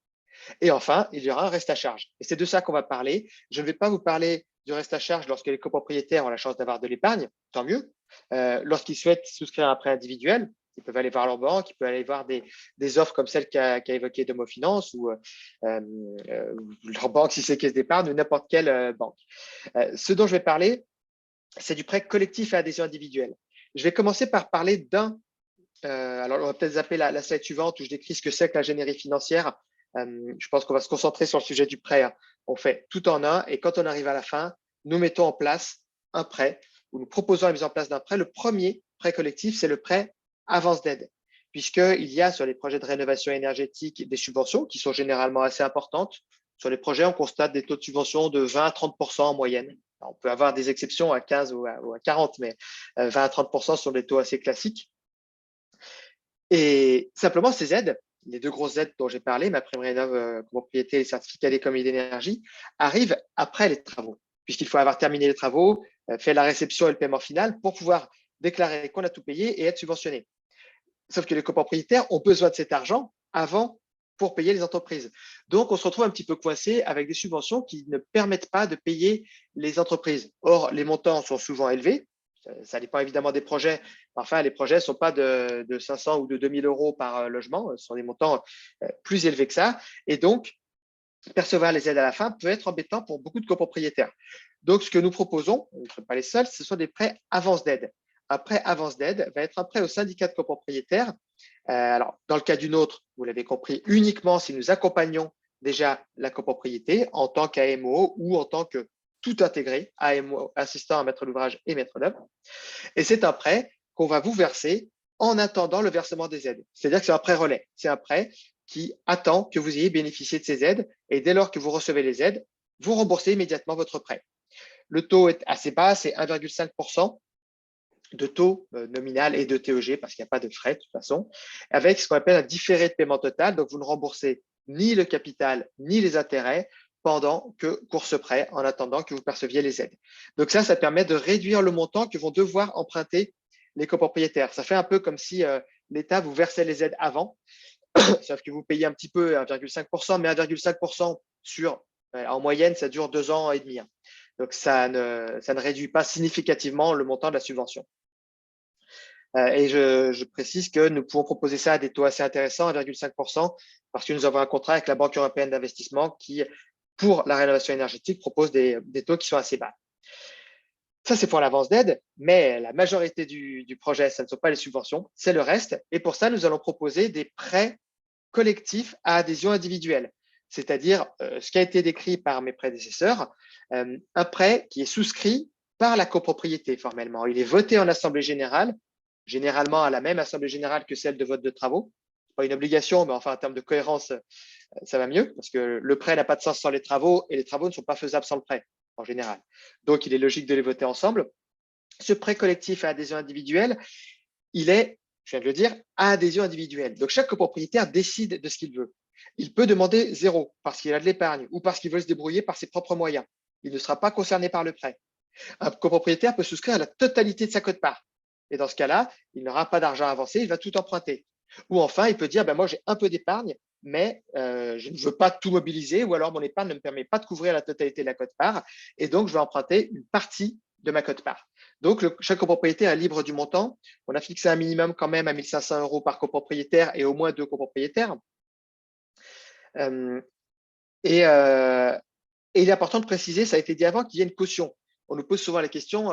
S4: Et enfin, il y aura un reste à charge. Et c'est de ça qu'on va parler. Je ne vais pas vous parler du reste à charge lorsque les copropriétaires ont la chance d'avoir de l'épargne, tant mieux. Lorsqu'ils souhaitent souscrire un prêt individuel, ils peuvent aller voir leur banque, ils peuvent aller voir des offres comme celle qu'a évoquée Domo Finance ou leur banque si c'est Caisse d'épargne ou n'importe quelle banque. Ce dont je vais parler, c'est du prêt collectif à adhésion individuelle. Je vais commencer par parler d'un. Alors, on va peut-être zapper la slide suivante où je décris ce que c'est que l'ingénierie financière. Je pense qu'on va se concentrer sur le sujet du prêt. Hein. On fait tout en un et quand on arrive à la fin, nous mettons en place un prêt ou nous proposons la mise en place d'un prêt. Le premier prêt collectif, c'est le prêt avance d'aide, puisqu'il y a sur les projets de rénovation énergétique des subventions qui sont généralement assez importantes. Sur les projets, on constate des taux de subvention de 20 à 30% en moyenne. Alors, on peut avoir des exceptions à 15 ou à 40, mais 20 à 30% sont des taux assez classiques. Et simplement, ces aides, les 2 grosses aides dont j'ai parlé, MaPrimeRénov' copropriété et les certificats d'économie d'énergie, arrivent après les travaux, puisqu'il faut avoir terminé les travaux, fait la réception et le paiement final pour pouvoir déclarer qu'on a tout payé et être subventionné. Sauf que les copropriétaires ont besoin de cet argent avant pour payer les entreprises. Donc, on se retrouve un petit peu coincé avec des subventions qui ne permettent pas de payer les entreprises. Or, les montants sont souvent élevés. Ça dépend évidemment des projets. Enfin, les projets ne sont pas de 500 ou de 2000 euros par logement. Ce sont des montants plus élevés que ça. Et donc, percevoir les aides à la fin peut être embêtant pour beaucoup de copropriétaires. Donc, ce que nous proposons, on ne sommes pas les seuls, ce sont des prêts avance d'aide. Un prêt avance d'aide va être un prêt au syndicat de copropriétaires. Alors, dans le cas d'une autre, vous l'avez compris, uniquement si nous accompagnons déjà la copropriété en tant qu'AMO ou en tant que tout intégré, AMO, assistant à maître d'ouvrage et maître d'œuvre. Et c'est un prêt qu'on va vous verser en attendant le versement des aides. C'est-à-dire que c'est un prêt relais. C'est un prêt qui attend que vous ayez bénéficié de ces aides. Et dès lors que vous recevez les aides, vous remboursez immédiatement votre prêt. Le taux est assez bas, c'est 1,5% de taux nominal et de TEG, parce qu'il n'y a pas de frais de toute façon, avec ce qu'on appelle un différé de paiement total. Donc, vous ne remboursez ni le capital, ni les intérêts pendant que court ce prêt, en attendant que vous perceviez les aides. Donc ça permet de réduire le montant que vont devoir emprunter les copropriétaires. Ça fait un peu comme si l'État vous versait les aides avant, sauf que vous payez un petit peu 1,5%, mais 1,5% sur, en moyenne, ça dure 2 ans et demi. Donc, ça ne réduit pas significativement le montant de la subvention. Et je précise que nous pouvons proposer ça à des taux assez intéressants, 1,5%, parce que nous avons un contrat avec la Banque européenne d'investissement qui, pour la rénovation énergétique, propose des taux qui sont assez bas. Ça, c'est pour l'avance d'aide, mais la majorité du projet, ce ne sont pas les subventions, c'est le reste. Et pour ça, nous allons proposer des prêts collectifs à adhésion individuelle, c'est-à-dire ce qui a été décrit par mes prédécesseurs, un prêt qui est souscrit par la copropriété formellement. Il est voté en assemblée générale, généralement à la même assemblée générale que celle de vote de travaux. Ce n'est pas une obligation, mais enfin en termes de cohérence, ça va mieux parce que le prêt n'a pas de sens sans les travaux et les travaux ne sont pas faisables sans le prêt en général. Donc, il est logique de les voter ensemble. Ce prêt collectif à adhésion individuelle, il est, je viens de le dire, à adhésion individuelle. Donc, chaque copropriétaire décide de ce qu'il veut. Il peut demander 0 parce qu'il a de l'épargne ou parce qu'il veut se débrouiller par ses propres moyens. Il ne sera pas concerné par le prêt. Un copropriétaire peut souscrire à la totalité de sa quote-part. Et dans ce cas-là, il n'aura pas d'argent avancé, il va tout emprunter. Ou enfin, il peut dire, moi, j'ai un peu d'épargne, mais je ne veux pas tout mobiliser, ou alors mon épargne ne me permet pas de couvrir la totalité de la quote-part, et donc je vais emprunter une partie de ma quote-part. Donc, chaque copropriétaire est libre du montant. On a fixé un minimum quand même à 1 500 € par copropriétaire et au moins 2 copropriétaires. Et il est important de préciser, ça a été dit avant, qu'il y a une caution. On nous pose souvent la question,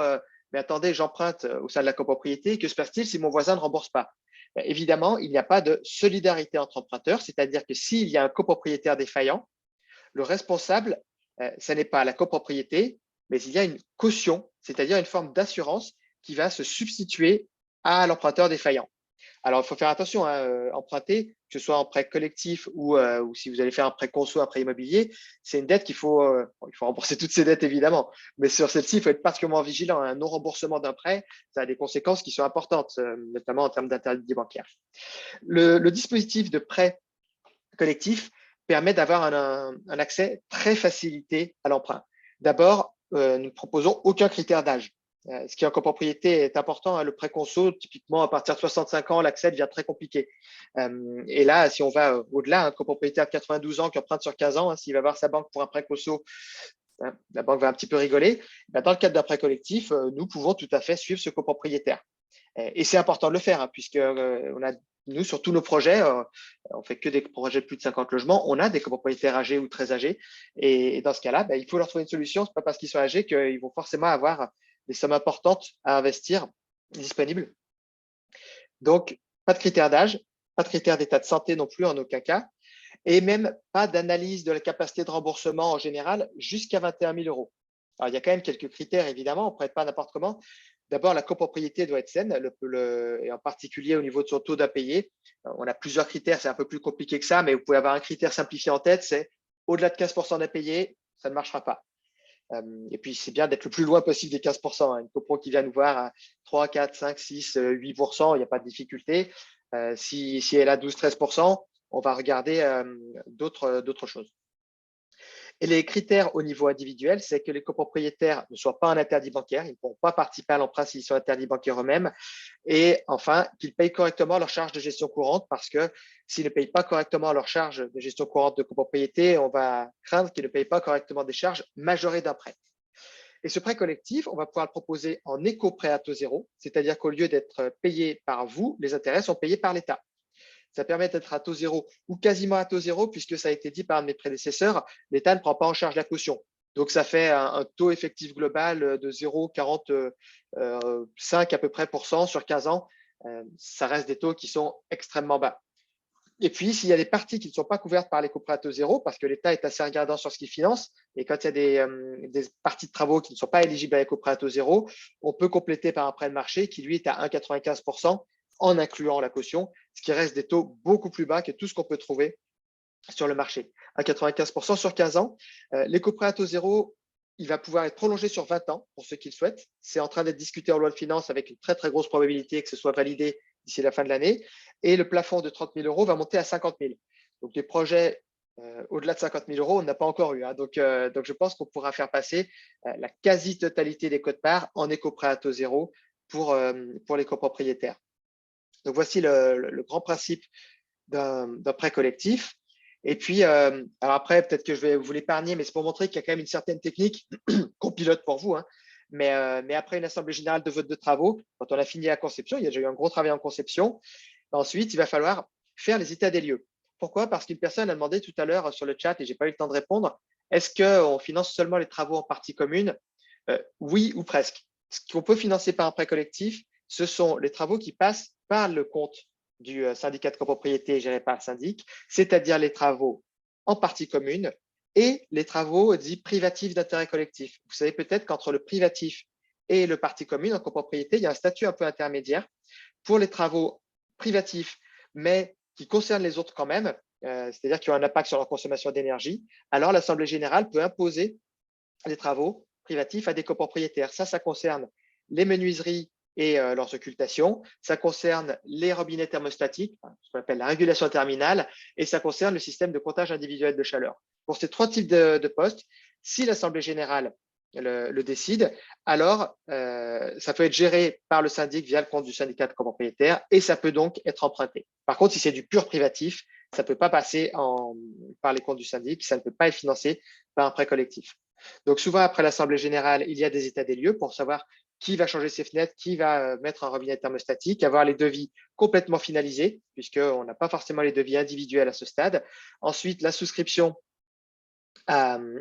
S4: mais attendez, j'emprunte au sein de la copropriété, que se passe-t-il si mon voisin ne rembourse pas? Évidemment, il n'y a pas de solidarité entre emprunteurs, c'est-à-dire que s'il y a un copropriétaire défaillant, le responsable, ce n'est pas la copropriété, mais il y a une caution, c'est-à-dire une forme d'assurance qui va se substituer à l'emprunteur défaillant. Alors, il faut faire attention à emprunter, que ce soit en prêt collectif ou si vous allez faire un prêt conso, un prêt immobilier, c'est une dette qu'il faut, il faut rembourser toutes ces dettes évidemment, mais sur celle-ci, il faut être particulièrement vigilant. Un non-remboursement d'un prêt, ça a des conséquences qui sont importantes, notamment en termes d'interdit bancaire. Le dispositif de prêt collectif permet d'avoir un accès très facilité à l'emprunt. D'abord, nous ne proposons aucun critère d'âge. Ce qui en copropriété est important, le prêt conso, typiquement à partir de 65 ans, l'accès devient très compliqué. Et là, si on va au-delà, un copropriétaire de 92 ans qui emprunte sur 15 ans, s'il va voir sa banque pour un prêt conso, la banque va un petit peu rigoler. Dans le cadre d'un prêt collectif, nous pouvons tout à fait suivre ce copropriétaire. Et c'est important de le faire, puisque nous, sur tous nos projets, on ne fait que des projets de plus de 50 logements, on a des copropriétaires âgés ou très âgés. Et dans ce cas-là, il faut leur trouver une solution. Ce n'est pas parce qu'ils sont âgés qu'ils vont forcément avoir des sommes importantes à investir disponibles. Donc, pas de critères d'âge, pas de critères d'état de santé non plus en aucun cas, et même pas d'analyse de la capacité de remboursement en général jusqu'à 21 000 €. Alors, il y a quand même quelques critères, évidemment, on ne prête pas n'importe comment. D'abord, la copropriété doit être saine, et en particulier au niveau de son taux d'impayé. On a plusieurs critères, c'est un peu plus compliqué que ça, mais vous pouvez avoir un critère simplifié en tête, c'est au-delà de 15% d'impayé, ça ne marchera pas. Et puis, c'est bien d'être le plus loin possible des 15%. Une copro qui vient nous voir à 3, 4, 5, 6, 8%, il n'y a pas de difficulté. Si elle a 12, 13%, on va regarder d'autres choses. Et les critères au niveau individuel, c'est que les copropriétaires ne soient pas en interdit bancaire, ils ne pourront pas participer à l'emprunt s'ils sont interdits bancaires eux-mêmes. Et enfin, qu'ils payent correctement leurs charges de gestion courante, parce que s'ils ne payent pas correctement leurs charges de gestion courante de copropriété, on va craindre qu'ils ne payent pas correctement des charges majorées d'un prêt. Et ce prêt collectif, on va pouvoir le proposer en éco-prêt à taux zéro, c'est-à-dire qu'au lieu d'être payé par vous, les intérêts sont payés par l'État. Ça permet d'être à taux zéro ou quasiment à taux zéro, puisque ça a été dit par un de mes prédécesseurs, l'État ne prend pas en charge la caution. Donc, ça fait un taux effectif global de 0,45 à peu près % sur 15 ans. Ça reste des taux qui sont extrêmement bas. Et puis, s'il y a des parties qui ne sont pas couvertes par les coprêts à taux zéro, parce que l'État est assez regardant sur ce qu'il finance, et quand il y a des parties de travaux qui ne sont pas éligibles à les coprêts à taux zéro, on peut compléter par un prêt de marché qui, lui, est à 1,95% en incluant la caution, ce qui reste des taux beaucoup plus bas que tout ce qu'on peut trouver sur le marché. 1,95% sur 15 ans. Les coprêts à taux zéro, il va pouvoir être prolongé sur 20 ans pour ceux qui le souhaitent. C'est en train d'être discuté en loi de finances avec une très, très grosse probabilité que ce soit validé d'ici la fin de l'année. Et le plafond de 30 000 euros va monter à 50 000. Donc, des projets au-delà de 50 000 euros, on n'a pas encore eu. Hein. Donc, je pense qu'on pourra faire passer la quasi-totalité des quotes-parts en éco-prêt à taux zéro pour les copropriétaires. Donc, voici le grand principe d'un prêt collectif. Et puis, alors après, peut-être que je vais vous l'épargner, mais c'est pour montrer qu'il y a quand même une certaine technique qu'on pilote pour vous. Hein. Mais après une assemblée générale de vote de travaux, quand on a fini la conception, il y a déjà eu un gros travail en conception. Ensuite, il va falloir faire les états des lieux. Pourquoi? Parce qu'une personne a demandé tout à l'heure sur le chat, et je n'ai pas eu le temps de répondre, est-ce qu'on finance seulement les travaux en partie commune? Oui ou presque. Ce qu'on peut financer par un prêt collectif, ce sont les travaux qui passent par le compte du syndicat de copropriété géré par le syndic, c'est-à-dire les travaux en partie commune et les travaux dits privatifs d'intérêt collectif. Vous savez peut-être qu'entre le privatif et le partie commune en copropriété, il y a un statut un peu intermédiaire pour les travaux privatifs, mais qui concernent les autres quand même, c'est-à-dire qui ont un impact sur leur consommation d'énergie. Alors, l'Assemblée générale peut imposer les travaux privatifs à des copropriétaires. Ça concerne les menuiseries et leurs occultations. Ça concerne les robinets thermostatiques, ce qu'on appelle la régulation terminale, et ça concerne le système de comptage individuel de chaleur. Pour ces trois types de postes, si l'Assemblée générale le décide, alors ça peut être géré par le syndic via le compte du syndicat de copropriétaires et ça peut donc être emprunté. Par contre, si c'est du pur privatif, ça ne peut pas passer par les comptes du syndic, ça ne peut pas être financé par un prêt collectif. Donc souvent, après l'Assemblée générale, il y a des états des lieux pour savoir qui va changer ses fenêtres, qui va mettre un robinet thermostatique, avoir les devis complètement finalisés, puisqu'on n'a pas forcément les devis individuels à ce stade. Ensuite, la souscription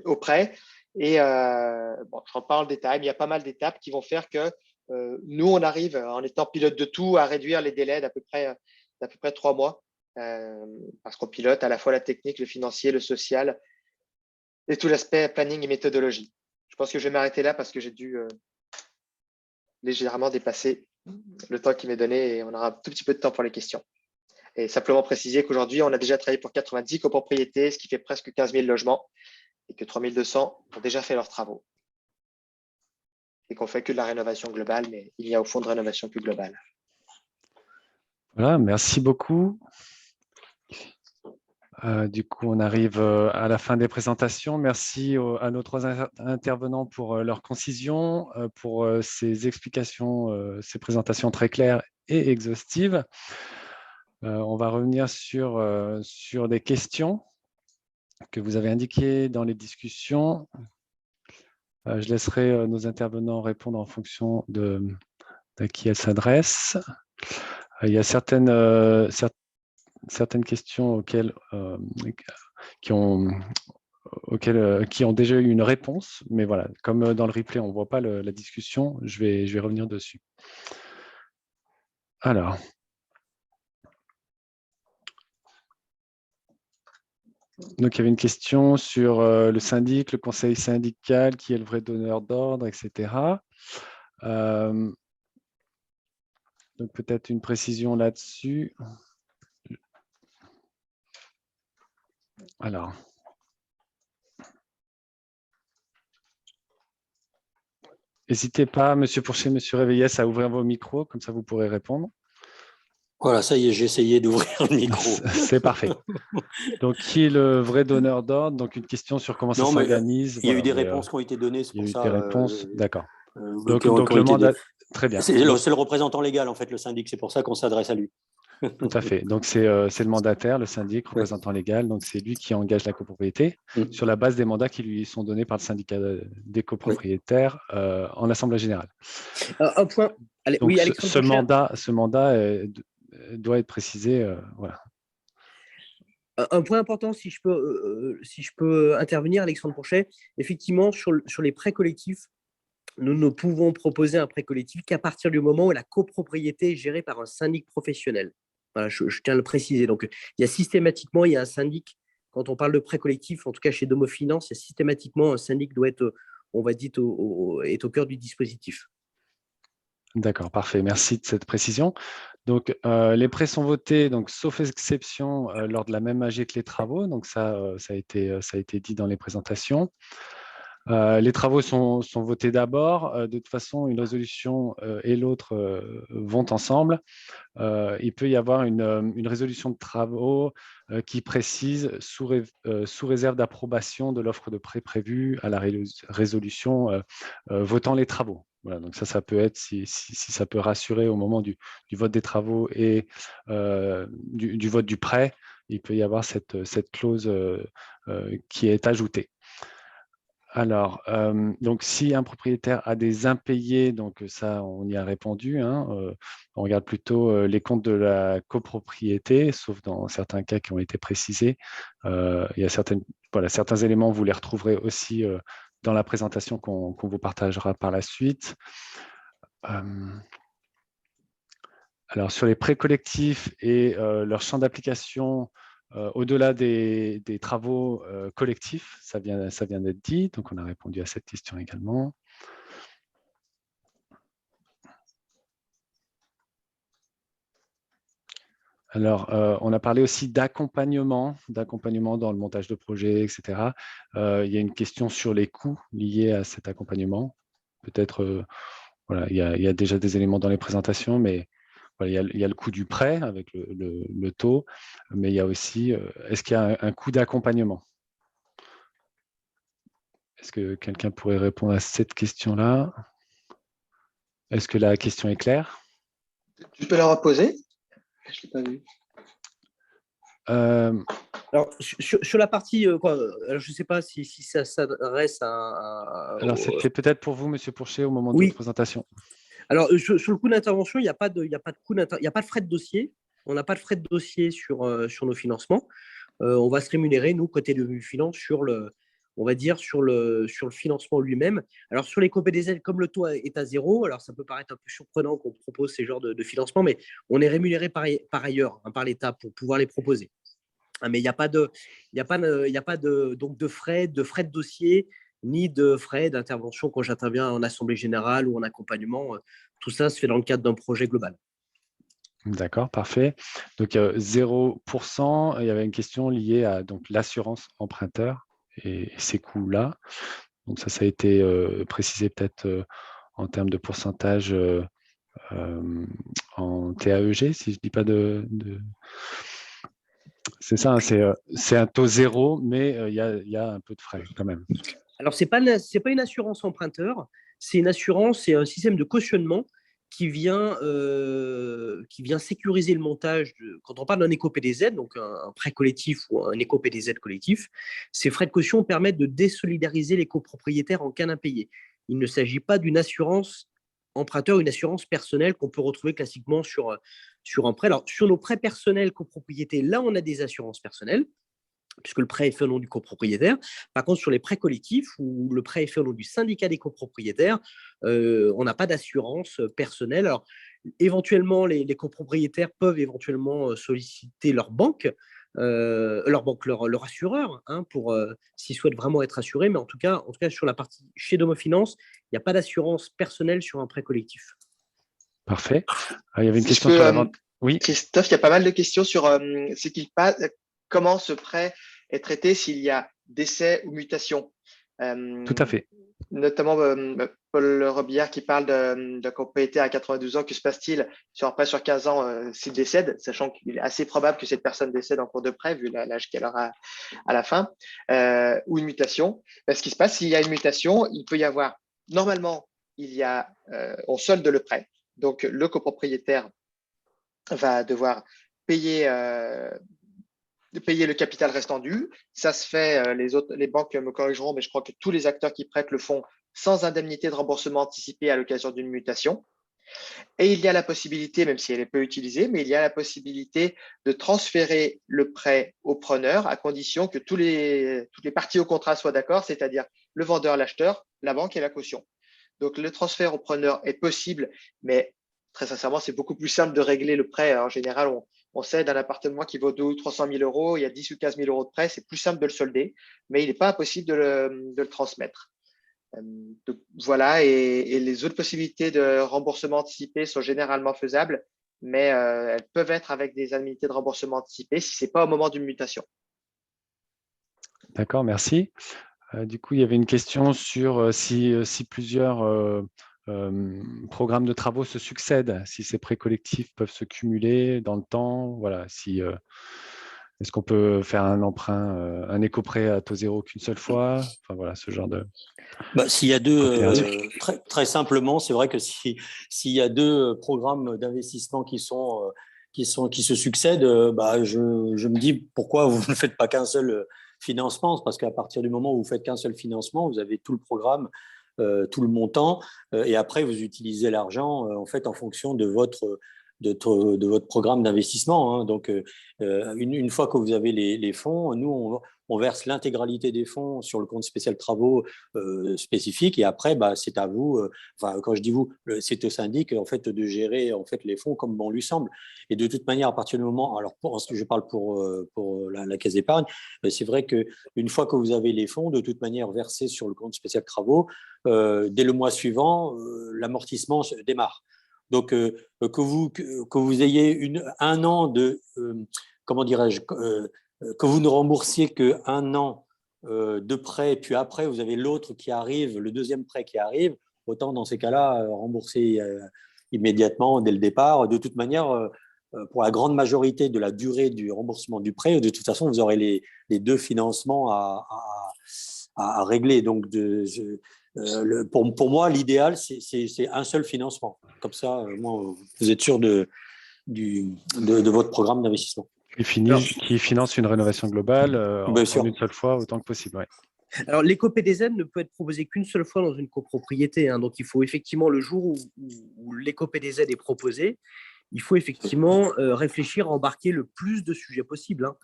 S4: au prêt. Et bon, je rentre pas en détail, mais il y a pas mal d'étapes qui vont faire que nous, on arrive, en étant pilote de tout, à réduire les délais d'à peu près 3 mois, parce qu'on pilote à la fois la technique, le financier, le social et tout l'aspect planning et méthodologie. Je pense que je vais m'arrêter là parce que j'ai dû légèrement dépasser le temps qui m'est donné et on aura un tout petit peu de temps pour les questions. Et simplement préciser qu'aujourd'hui, on a déjà travaillé pour 90 copropriétés, ce qui fait presque 15 000 logements et que 3 200 ont déjà fait leurs travaux. Et qu'on ne fait que de la rénovation globale, mais il y a au fond de rénovation plus globale.
S1: Voilà, merci beaucoup. Du coup, on arrive à la fin des présentations. Merci à nos trois intervenants pour leur concision, pour ces explications, ces présentations très claires et exhaustives. On va revenir sur des questions que vous avez indiquées dans les discussions. Je laisserai nos intervenants répondre en fonction à qui elles s'adressent. Il y a certaines questions qui ont déjà eu une réponse, mais voilà, comme dans le replay, on ne voit pas la discussion, je vais revenir dessus. Alors, donc il y avait une question sur le syndic, le conseil syndical, qui est le vrai donneur d'ordre, etc. Donc peut-être une précision là-dessus. Alors, n'hésitez pas, Monsieur Pourchet, Monsieur Réveillès, à ouvrir vos micros, comme ça vous pourrez répondre.
S2: Voilà, ça y est, j'ai essayé d'ouvrir le micro.
S1: C'est parfait. Donc, qui est le vrai donneur d'ordre? Donc, une question sur comment ça s'organise.
S2: Il y a eu des réponses qui ont été données, c'est pour ça.
S1: Il y a eu des réponses, d'accord.
S2: Donc le mandat, très bien. C'est le représentant légal, en fait, le syndic, c'est pour ça qu'on s'adresse à lui.
S1: Tout à fait. Donc, c'est le mandataire, le syndic, représentant légal. Donc, c'est lui qui engage la copropriété sur la base des mandats qui lui sont donnés par le syndicat des copropriétaires en assemblée générale.
S3: Un point. Allez,
S1: donc,
S3: oui,
S1: ce mandat doit être précisé. Voilà.
S3: Un point important, si je peux intervenir, Alexandre Pourchet, effectivement, sur les prêts collectifs, nous ne pouvons proposer un prêt collectif qu'à partir du moment où la copropriété est gérée par un syndic professionnel. Voilà, je tiens à le préciser. Donc, il y a un syndic, quand on parle de prêt collectif, en tout cas chez Domo Finance, il y a systématiquement un syndic doit être, on va dire, est au cœur du dispositif.
S1: D'accord, parfait. Merci de cette précision. Donc, les prêts sont votés, donc, sauf exception, lors de la même AG que les travaux. Donc, ça a été dit dans les présentations. Les travaux sont votés d'abord. De toute façon, une résolution et l'autre vont ensemble. Il peut y avoir une résolution de travaux qui précise sous réserve d'approbation de l'offre de prêt prévue à la résolution votant les travaux. Voilà, donc ça peut être, si ça peut rassurer au moment du vote des travaux et du vote du prêt, il peut y avoir cette clause qui est ajoutée. Alors, donc si un propriétaire a des impayés, donc ça, on y a répondu, hein, on regarde plutôt les comptes de la copropriété, sauf dans certains cas qui ont été précisés. Il y a certains éléments, vous les retrouverez aussi dans la présentation qu'on vous partagera par la suite. Alors, sur les prêts collectifs et leur champ d'application, au-delà des travaux collectifs, ça vient d'être dit, donc on a répondu à cette question également. Alors, on a parlé aussi d'accompagnement dans le montage de projet, etc. Il y a une question sur les coûts liés à cet accompagnement. Peut-être, voilà, il y a déjà des éléments dans les présentations, mais voilà, il y a le coût du prêt avec le taux, mais il y a aussi, est-ce qu'il y a un coût d'accompagnement? Est-ce que quelqu'un pourrait répondre à cette question-là? Est-ce que la question est claire?
S4: Tu peux la reposer? Je ne l'ai pas vu.
S3: Alors, sur la partie, je ne sais pas si ça s'adresse
S1: Alors, c'était peut-être pour vous, Monsieur Pourchet, au moment de
S3: Oui.
S1: votre présentation.
S3: Alors, sur le coût d'intervention, il n'y a pas de frais de dossier. On n'a pas de frais de dossier sur nos financements. On va se rémunérer, nous, côté de finance, sur le financement lui-même. Alors, sur les COP-DZ, comme le taux est à 0, alors ça peut paraître un peu surprenant qu'on propose ces genres de financement, mais on est rémunéré par ailleurs, hein, par l'État, pour pouvoir les proposer. Mais il n'y a pas de frais de dossier, ni de frais d'intervention quand j'interviens en assemblée générale ou en accompagnement. Tout ça se fait dans le cadre d'un projet global.
S1: D'accord, parfait. Donc, 0%, il y avait une question liée à l'assurance emprunteur et ces coûts-là. Donc, ça a été précisé peut-être en termes de pourcentage en TAEG, si je ne dis pas de... C'est ça, hein, c'est un taux zéro, mais il y a un peu de frais quand même.
S3: Alors, ce n'est pas une assurance emprunteur, c'est un système de cautionnement qui vient sécuriser le montage. Quand on parle d'un éco-PDZ, donc un prêt collectif ou un éco-PDZ collectif, ces frais de caution permettent de désolidariser les copropriétaires en cas d'impayé. Il ne s'agit pas d'une assurance emprunteur, une assurance personnelle qu'on peut retrouver classiquement sur un prêt. Alors, sur nos prêts personnels copropriétés, là, on a des assurances personnelles, puisque le prêt est fait au nom du copropriétaire. Par contre, sur les prêts collectifs, où le prêt est fait au nom du syndicat des copropriétaires, on n'a pas d'assurance personnelle. Alors, éventuellement, les copropriétaires peuvent éventuellement solliciter leur banque, leur assureur, hein, pour s'ils souhaitent vraiment être assurés. Mais en tout cas, sur la partie chez Domo Finance, il n'y a pas d'assurance personnelle sur un prêt collectif.
S1: Parfait. Il y avait une
S4: Si
S1: question
S4: je peux,
S1: sur la vente. Oui.
S4: Christophe, il y a pas mal de questions sur comment ce prêt est traité s'il y a décès ou mutation.
S1: Tout à fait.
S4: Notamment Paul Robillard qui parle d'un copropriétaire à 92 ans. Que se passe-t-il sur un prêt sur 15 ans s'il décède, sachant qu'il est assez probable que cette personne décède en cours de prêt, vu l'âge qu'elle aura à la fin, ou une mutation. Ce qui se passe, s'il y a une mutation, il peut y avoir, normalement, on solde le prêt. Donc, le copropriétaire va devoir payer le capital restant dû. Ça se fait, les banques me corrigeront, mais je crois que tous les acteurs qui prêtent le font sans indemnité de remboursement anticipé à l'occasion d'une mutation. Et il y a la possibilité, même si elle est peu utilisée, mais il y a la possibilité de transférer le prêt au preneur à condition que toutes les parties au contrat soient d'accord, c'est-à-dire le vendeur, l'acheteur, la banque et la caution. Donc, le transfert au preneur est possible, mais très sincèrement, c'est beaucoup plus simple de régler le prêt. En général, On cède un appartement qui vaut 200 ou 300 000 euros, il y a 10 ou 15 000 euros de prêt, c'est plus simple de le solder, mais il n'est pas impossible de le transmettre. Donc, voilà, et les autres possibilités de remboursement anticipé sont généralement faisables, mais elles peuvent être avec des indemnités de remboursement anticipé si ce n'est pas au moment d'une mutation.
S1: D'accord, merci. Du coup, il y avait une question sur si plusieurs programmes de travaux se succèdent, si ces prêts collectifs peuvent se cumuler dans le temps. Voilà, est-ce qu'on peut faire un emprunt, un éco-prêt à taux zéro qu'une seule fois? Enfin voilà, ce genre de
S2: S'il y a deux,
S1: considération.
S2: très simplement, c'est vrai que s'il y a deux programmes d'investissement qui se succèdent, je me dis pourquoi vous ne faites pas qu'un seul financement, parce qu'à partir du moment où vous faites qu'un seul financement, vous avez tout le programme, tout le montant, et après vous utilisez l'argent en fait en fonction de votre programme d'investissement. Hein. Donc, une fois que vous avez les fonds, nous, on verse l'intégralité des fonds sur le compte spécial travaux spécifique, et après, c'est à vous, quand je dis vous, c'est au syndic en fait, de gérer en fait, les fonds comme bon lui semble. Et de toute manière, à partir du moment, alors je parle pour la caisse d'épargne, c'est vrai qu'une fois que vous avez les fonds, de toute manière versés sur le compte spécial travaux, dès le mois suivant, l'amortissement démarre. Donc, que vous ayez un an de, comment dirais-je, que vous ne remboursiez qu'un an de prêt, puis après, vous avez l'autre qui arrive, le deuxième prêt qui arrive, autant dans ces cas-là, rembourser immédiatement dès le départ. De toute manière, pour la grande majorité de la durée du remboursement du prêt, de toute façon, vous aurez les deux financements à régler. Donc, pour moi, l'idéal, c'est un seul financement. Comme ça, vous êtes sûr de votre programme d'investissement.
S1: Qui finance une rénovation globale
S2: Bien
S1: en
S2: sûr.
S1: une seule fois autant que possible. Ouais.
S3: Alors, l'éco-PDZ ne peut être proposé qu'une seule fois dans une copropriété. Hein, donc, il faut effectivement, le jour où l'éco-PDZ est proposé, il faut effectivement réfléchir à embarquer le plus de sujets possible. Hein.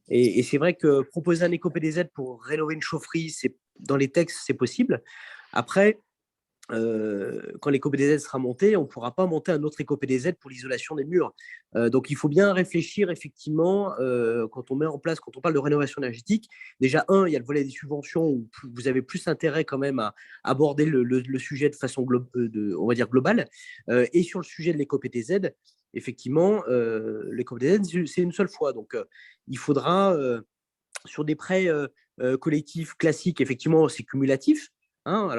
S3: Et c'est vrai que proposer un éco-PDZ pour rénover une chaufferie, dans les textes, c'est possible. Après, quand l'éco-PDZ sera monté, on ne pourra pas monter un autre éco-PDZ pour l'isolation des murs. Donc, il faut bien réfléchir, effectivement, quand on parle de rénovation énergétique. Déjà, il y a le volet des subventions où vous avez plus intérêt quand même à aborder le sujet de façon on va dire globale. Et sur le sujet de l'éco-PDZ, effectivement, l'éco-PDZ, c'est une seule fois. Donc, il faudra, sur des prêts collectifs classiques, effectivement, c'est cumulatif. Hein,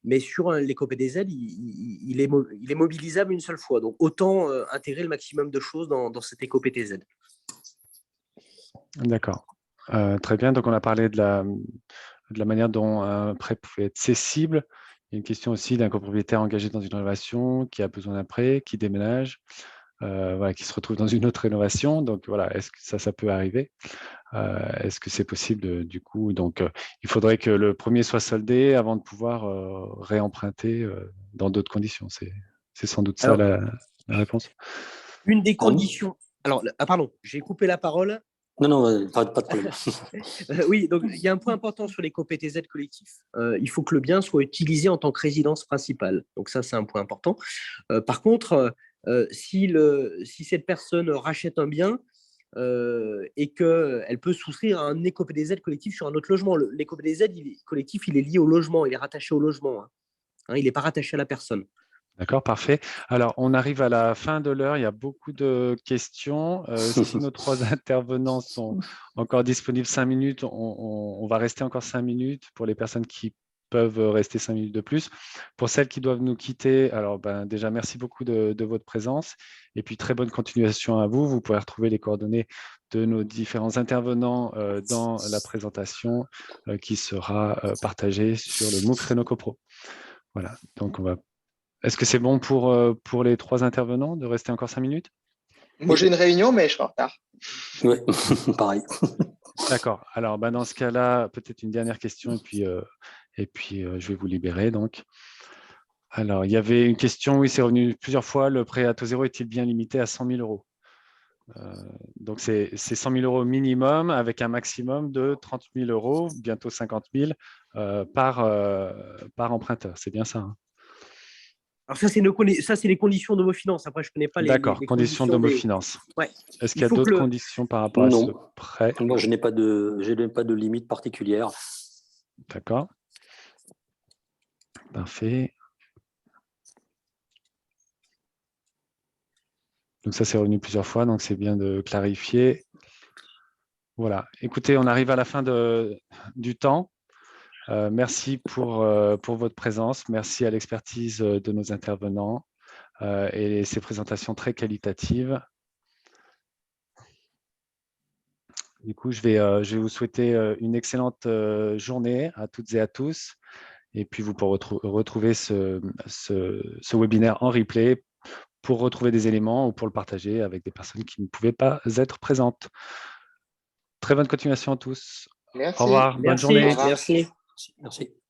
S3: mais sur l'éco-PDZ, il est mobilisable une seule fois. Donc, autant intégrer le maximum de choses dans cet éco-PDZ.
S1: D'accord. Très bien. Donc, on a parlé de la manière dont un prêt pouvait être cessible. Il y a une question aussi d'un copropriétaire engagé dans une rénovation qui a besoin d'un prêt, qui déménage, qui se retrouve dans une autre rénovation. Donc, voilà, est-ce que ça peut arriver? Est-ce que c'est possible du coup? Donc, il faudrait que le premier soit soldé avant de pouvoir réemprunter dans d'autres conditions. C'est sans doute ça la réponse.
S3: Une des conditions. Alors, pardon, j'ai coupé la parole.
S2: Non, pas de problème.
S3: Oui, donc il y a un point important sur l'éco-PTZ collectif. Il faut que le bien soit utilisé en tant que résidence principale. Donc ça, c'est un point important. Par contre, si cette personne rachète un bien, et qu'elle peut souscrire à un éco-PDZ collectif sur un autre logement. L'éco-PDZ collectif, il est lié au logement, il est rattaché au logement. Hein, il n'est pas rattaché à la personne.
S1: D'accord, parfait. Alors, on arrive à la fin de l'heure. Il y a beaucoup de questions. Si nos trois intervenants sont encore disponibles 5 minutes, on va rester encore 5 minutes pour les personnes qui peuvent rester 5 minutes de plus. Pour celles qui doivent nous quitter, alors déjà, merci beaucoup de votre présence. Et puis, très bonne continuation à vous. Vous pouvez retrouver les coordonnées de nos différents intervenants dans la présentation qui sera partagée sur le MOOC Renocopro. Voilà, donc on va... Est-ce que c'est bon pour les trois intervenants de rester encore 5 minutes?
S4: Moi, j'ai une réunion, mais je suis en retard.
S2: Oui, pareil.
S1: D'accord. Alors, dans ce cas-là, peut-être une dernière question et puis je vais vous libérer. Donc, alors, il y avait une question, oui, c'est revenu plusieurs fois. Le prêt à taux zéro est-il bien limité à 100 000 euros? Donc, c'est 100 000 euros minimum avec un maximum de 30 000 euros, bientôt 50 000 par emprunteur. C'est bien ça, hein?
S3: Alors ça, c'est les conditions d'homofinance. Après, je ne connais pas
S1: D'accord,
S3: les
S1: conditions
S3: conditions
S1: d'homofinance.
S3: Ouais.
S1: Est-ce qu'il
S3: Il
S1: y a
S3: faut que
S1: d'autres conditions par rapport à ce
S2: Non.
S1: prêt?
S2: Moi, je n'ai pas de limite particulière.
S1: D'accord. Parfait. Donc ça, c'est revenu plusieurs fois, donc c'est bien de clarifier. Voilà. Écoutez, on arrive à la fin du temps. Merci pour votre présence. Merci à l'expertise de nos intervenants et ces présentations très qualitatives. Du coup, je vais vous souhaiter une excellente journée à toutes et à tous. Et puis, vous pourrez retrouver ce webinaire en replay pour retrouver des éléments ou pour le partager avec des personnes qui ne pouvaient pas être présentes. Très bonne continuation à tous.
S4: Merci.
S1: Au revoir. Bonne
S3: Merci.
S1: journée.
S4: Au revoir.
S3: Merci.
S2: Merci.